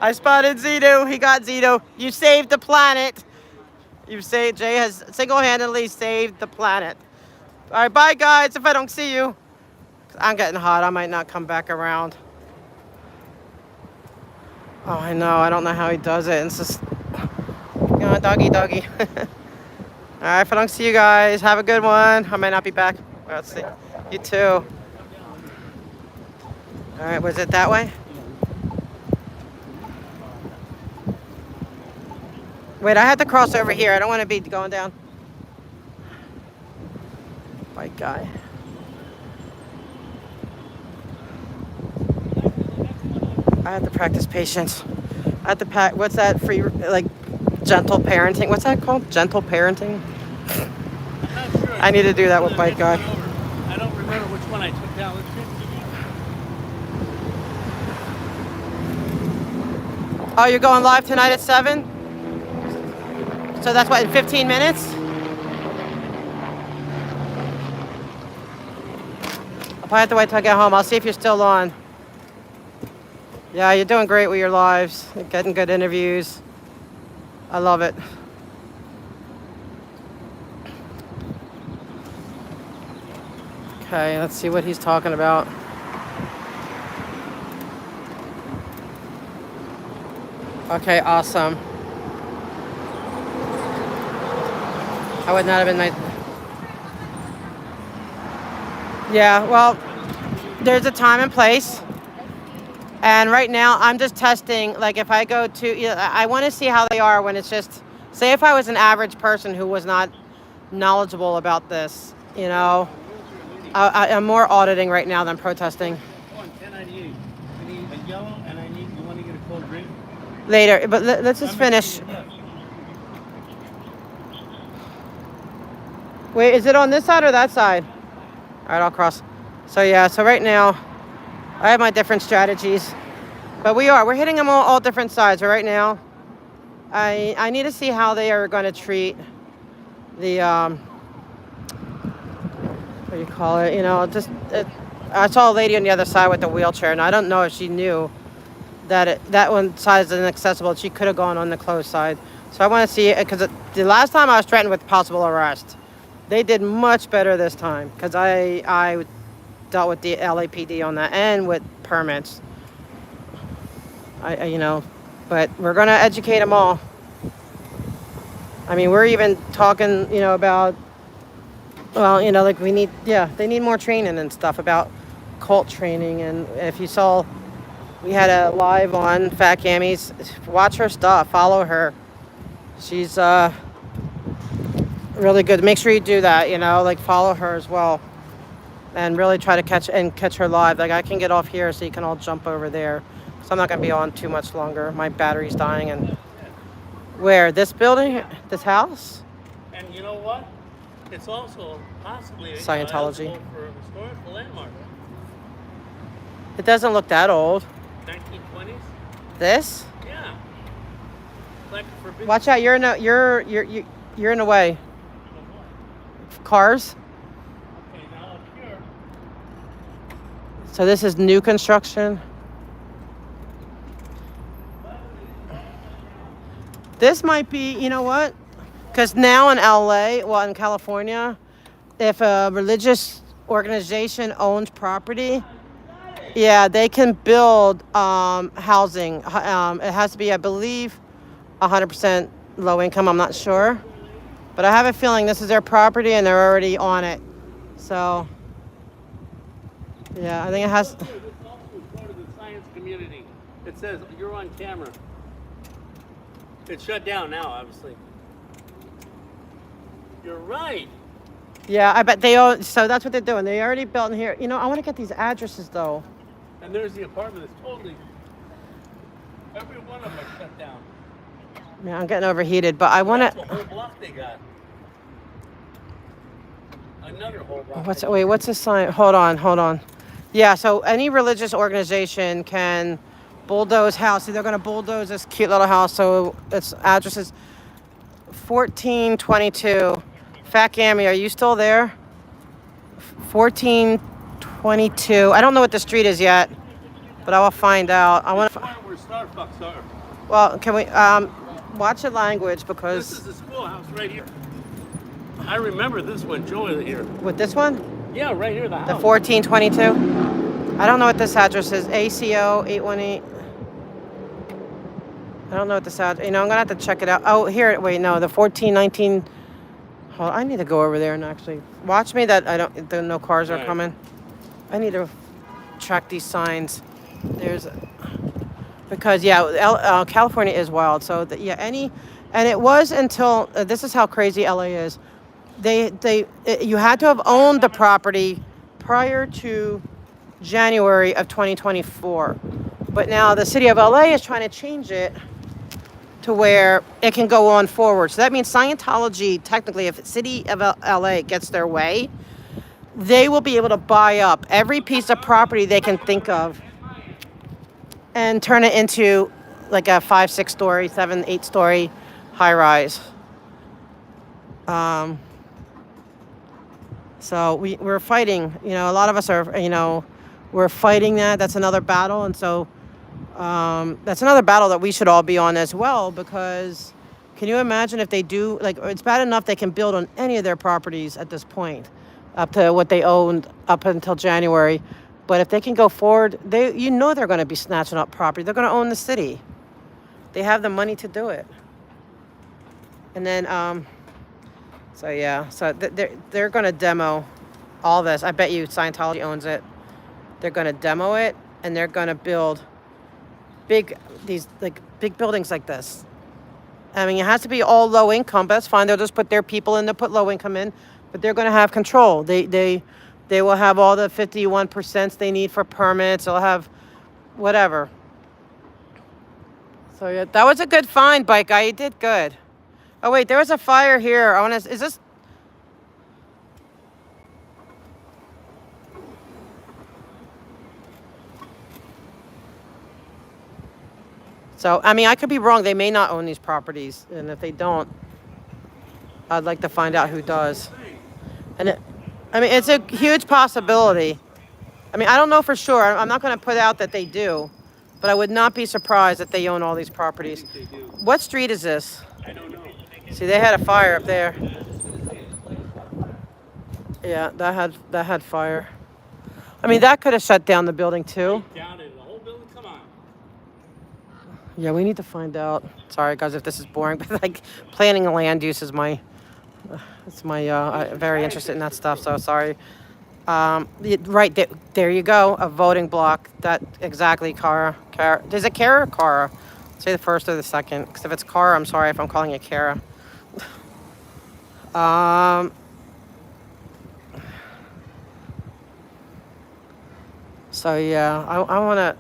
I spotted Zito. He got Zito. You saved the planet. You saved. Jay has single-handedly saved the planet. All right, bye guys. If I don't see you, I'm getting hot. I might not come back around. Oh, I know. I don't know how he does it. It's just, doggy. All right, if I don't see you guys, have a good one. I might not be back. Let's see. You too. All right, was it that way? Wait, I have to cross over here. I don't want to be going down. White guy. I have to practice patience. I have to what's that free, like, gentle parenting? What's that called? Gentle parenting? I'm not sure. I need to do that with white guy. I don't remember which one I took down. Oh, you're going live tonight at 7? So that's what, in 15 minutes? I'll probably have to wait till I get home. I'll see if you're still on. Yeah, you're doing great with your lives. You're getting good interviews. I love it. Okay, let's see what he's talking about. Okay, awesome. I would not have been nice. Yeah, well, there's a time and place. And right now, I'm just testing, like if I go to, I want to see how they are when it's just, say if I was an average person who was not knowledgeable about this, I'm more auditing right now than protesting. On 1098. I need a yellow and you want to get a cold drink? Later, but let's just finish. Wait, is it on this side or that side? All right, I'll cross. So yeah, so right now, I have my different strategies, but we're hitting them all different sides. But right now, I need to see how they are going to treat the, what do you call it? I saw a lady on the other side with the wheelchair, and I don't know if she knew that that one side is inaccessible. She could have gone on the closed side. So I want to see, because the last time I was threatened with possible arrest. They did much better this time, because I dealt with the LAPD on that and with permits. But we're going to educate them all. I mean, we're even talking, about, like they need more training and stuff about cult training. And if you saw, we had a live on Fat Cammy's. Watch her stuff, follow her. She's really good. Make sure you do that, follow her as well. And really try to catch her live. Like, I can get off here so you can all jump over there. So I'm not going to be on too much longer. My battery's dying. And where? This building? This house? And you know what? It's also possibly Scientology. For a historical landmark. It doesn't look that old. 1920s? This? Yeah. Like forbidden. Watch out! You're in the way. Cars. Okay, now up here. So this is new construction. This might be, you know what? Because now in LA, in California, if a religious organization owns property, yeah, they can build housing. It has to be, I believe, 100% low income. I'm not sure. But I have a feeling this is their property and they're already on it. So, yeah, I think it has... This also is part of the science community. It says you're on camera. It's shut down now, obviously. You're right. Yeah, I bet they own... So that's what they're doing. They already built in here. I want to get these addresses, though. And there's the apartment. It's totally... Every one of them are shut down. Yeah, I'm getting overheated, but I want That's to... a whole block they got. Another whole block. What's the sign? Hold on. Yeah, so any religious organization can bulldoze house. See, they're going to bulldoze this cute little house. So its address is 1422. Fat Gammy, are you still there? 1422. I don't know what the street is yet. but I will find out. I want It's to. right where Starbucks are. Well, can we watch the language This because is the schoolhouse right here. I remember this one, Joey, here. with this one, Yeah, right here, the the house. 1422. I don't know what this address is. ACO 818. I don't know what this address. I'm gonna have to check it out. Oh, here. Wait, no, the 1419. Hold. I need to go over there and actually watch me. That I don't. No cars are Right. coming. I need to track these signs. There's because California is wild. So and it was until this is how crazy LA is. You had to have owned the property prior to January of 2024, but now the city of LA is trying to change it to where it can go on forward. So that means Scientology, technically, if the city of LA gets their way, they will be able to buy up every piece of property they can think of and turn it into like a 5, 6 story, 7, 8 story high rise. So we're fighting, a lot of us are, we're fighting that. That's another battle. And so that's another battle that we should all be on as well, because can you imagine if they do, like, it's bad enough they can build on any of their properties at this point, up to what they owned up until January. But if they can go forward, they're going to be snatching up property. They're going to own the city. They have the money to do it. And then, they're going to demo all this. I bet you Scientology owns it. They're going to demo it, and they're going to build big buildings like this. I mean, it has to be all low income, but that's fine. They'll just put their people in. They'll put low income in, but they're going to have control. They will have all the 51% they need for permits. They'll have whatever. So yeah, that was a good find, bike guy. You did good. Oh wait, there was a fire here. Is this? So, I mean, I could be wrong. They may not own these properties. And if they don't, I'd like to find out who does. And it's a huge possibility. I mean, I don't know for sure. I'm not going to put out that they do, but I would not be surprised that they own all these properties. What street is this? I don't know. See, they had a fire up there. Yeah, that had fire. I mean, that could have shut down the building too. Down in the whole building, come on. Yeah, we need to find out. Sorry, guys, if this is boring, but like planning a land use is I'm very interested in that stuff. So sorry. Right there you go, a voting block. That exactly, Kara. Is it Kara or Kara? Say the first or the second. Because if it's Kara, I'm sorry if I'm calling it Kara. So yeah, I want to.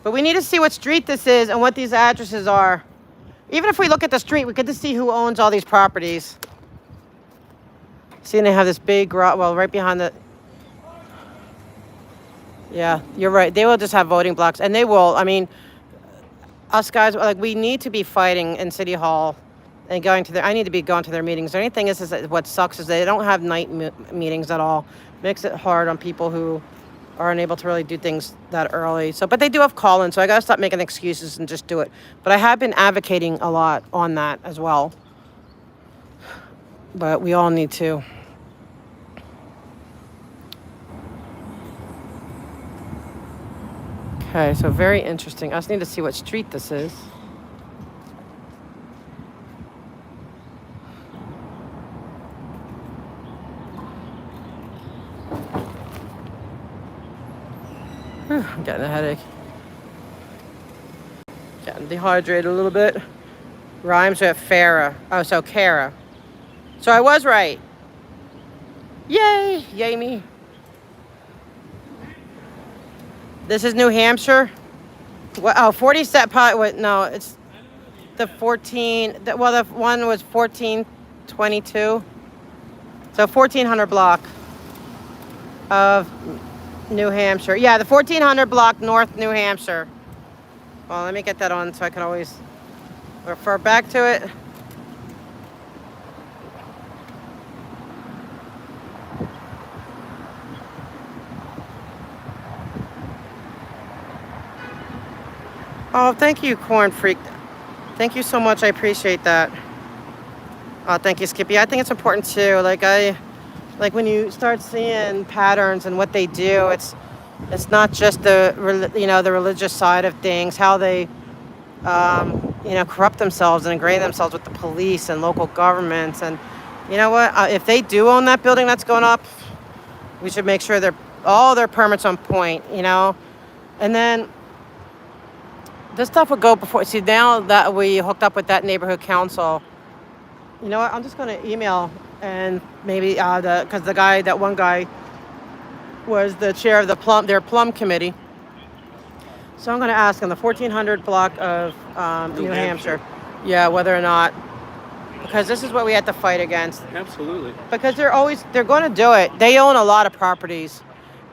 But we need to see what street this is and what these addresses are. Even if we look at the street, we get to see who owns all these properties. See, and they have this big garage, well, right behind the... Yeah, you're right. They will just have voting blocks. And they will, I mean, us guys, like, we need to be fighting in City Hall and going to I need to be going to their meetings. The only thing is that what sucks is they don't have night meetings at all. Makes it hard on people who are unable to really do things that early. So, but they do have call-in, so I gotta stop making excuses and just do it. But I have been advocating a lot on that as well. But we all need to. Okay, so very interesting. I just need to see what street this is. I'm getting a headache. Getting dehydrated a little bit. Rhymes with Farah. Oh, so Kara. So I was right. Yay! Yay me. This is New Hampshire. What? Oh, 47. No, it's the 14. The one was 1422. So 1400 block of New Hampshire. Yeah, the 1400 block North New Hampshire. Well, let me get that on so I can always refer back to it. Oh, thank you, Corn Freak. Thank you so much. I appreciate that. Oh, thank you, Skippy. I think it's important too. Like when you start seeing patterns and what they do, it's not just the the religious side of things, how they corrupt themselves and ingrain themselves with the police and local governments. And you know what? If they do own that building that's going up, we should make sure all their permits on point. And then this stuff would go before. See, now that we hooked up with that neighborhood council, you know what? I'm just going to email and maybe because that one guy was the chair of their plum committee. So I'm going to ask on the 1400 block of New Hampshire, yeah, whether or not, because this is what we had to fight against. Absolutely. Because they're going to do it. They own a lot of properties.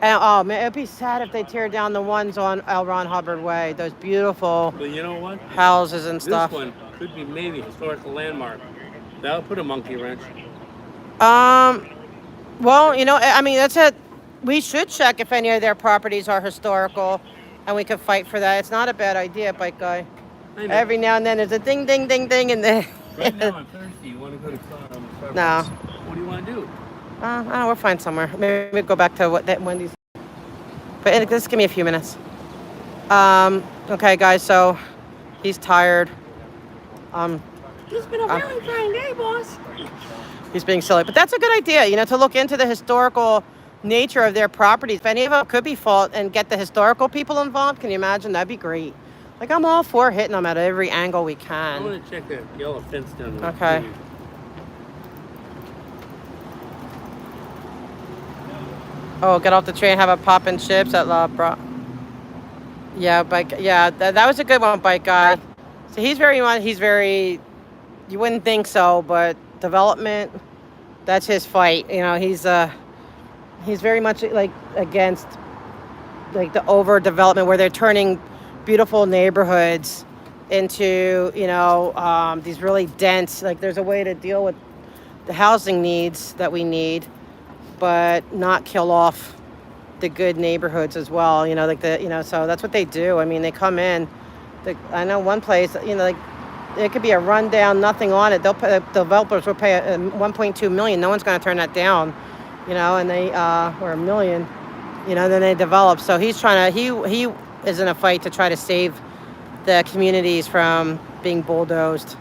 And oh man, it'd be sad if they tear down the ones on L. Ron Hubbard Way. Those beautiful But you know what? houses and stuff. This one could be maybe a historical landmark. That'll put a monkey wrench. Well, I mean, that's it. We should check if any of their properties are historical, and we could fight for that. It's not a bad idea, Bike Guy. I know. Every now and then there's a ding, ding, ding, ding in there. Right now I'm thirsty. You want to go to Starbucks? No. What do you want to do? I don't know, we'll find somewhere. Maybe we'll go back to that Wendy's. But just give me a few minutes. Okay, guys, so he's tired. It's been a really fine day, boss. He's being silly. But that's a good idea, to look into the historical nature of their properties. If any of them could be fault and get the historical people involved, can you imagine? That'd be great. Like, I'm all for hitting them at every angle we I can. want to check that yellow fence down there. Okay. Oh, get off the train, have a pop and chips at La Bra. Yeah, bike. Yeah, that was a good one, Bike Guy. So he's very, you wouldn't think so, but development, that's his fight. He's very much like against like the overdevelopment where they're turning beautiful neighborhoods into, these really dense, like there's a way to deal with the housing needs that we need, but not kill off the good neighborhoods as well. So that's what they do. I mean, they come in. I know one place, like it could be a rundown, nothing on it. The developers will pay $1.2 million. No one's going to turn that down, and they or $1 million, then they develop. So he's trying to. He is in a fight to try to save the communities from being bulldozed.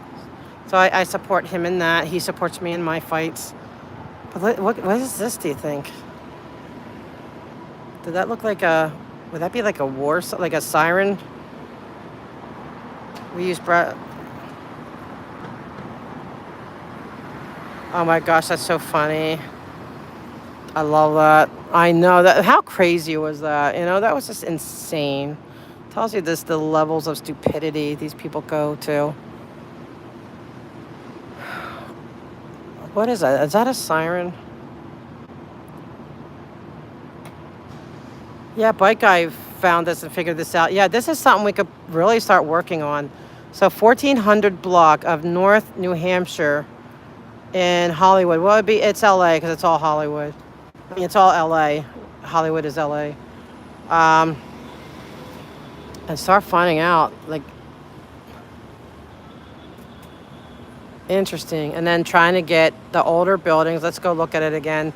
So I support him in that. He supports me in my fights. But what is this, do you think? Did that look like would that be like a war, like a siren? We use oh my gosh, that's so funny. I love that. I know that. How crazy was that? That was just insane. Tells you the levels of stupidity these people go to. What is that? Is that a siren? Yeah, Bike Guy found this and figured this out. Yeah, this is something we could really start working on. So 1400 block of North New Hampshire in Hollywood. Well, it's LA because it's all Hollywood. I mean, it's all LA. Hollywood is LA. And start finding out, like, interesting. And then trying to get the older buildings. Let's go look at it again.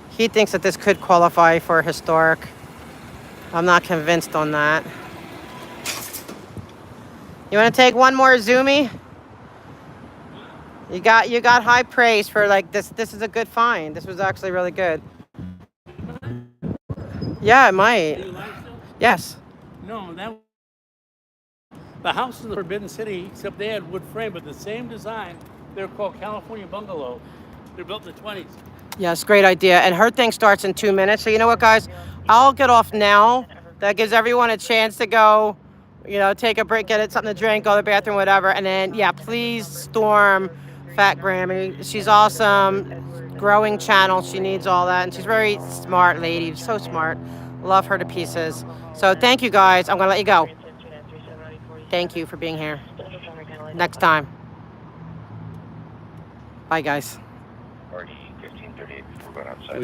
He thinks that this could qualify for historic. I'm not convinced on that. You want to take one more zoomie? You got high praise for like this. This is a good find. This was actually really good. Yeah, it might. Yes. No, the house in the Forbidden City, except they had wood frame, but the same design. They're called California Bungalow. They're built in the 20s. Yes, great idea. And her thing starts in 2 minutes. So you know what, guys? I'll get off now. That gives everyone a chance to go, take a break, get something to drink, go to the bathroom, whatever. And then, yeah, please storm Fat Grammy. She's awesome. Growing channel. She needs all that. And she's very smart lady. So smart. Love her to pieces. So thank you, guys. I'm going to let you go. Thank you for being here. Next time. Bye, guys. Already 15:38 before going outside.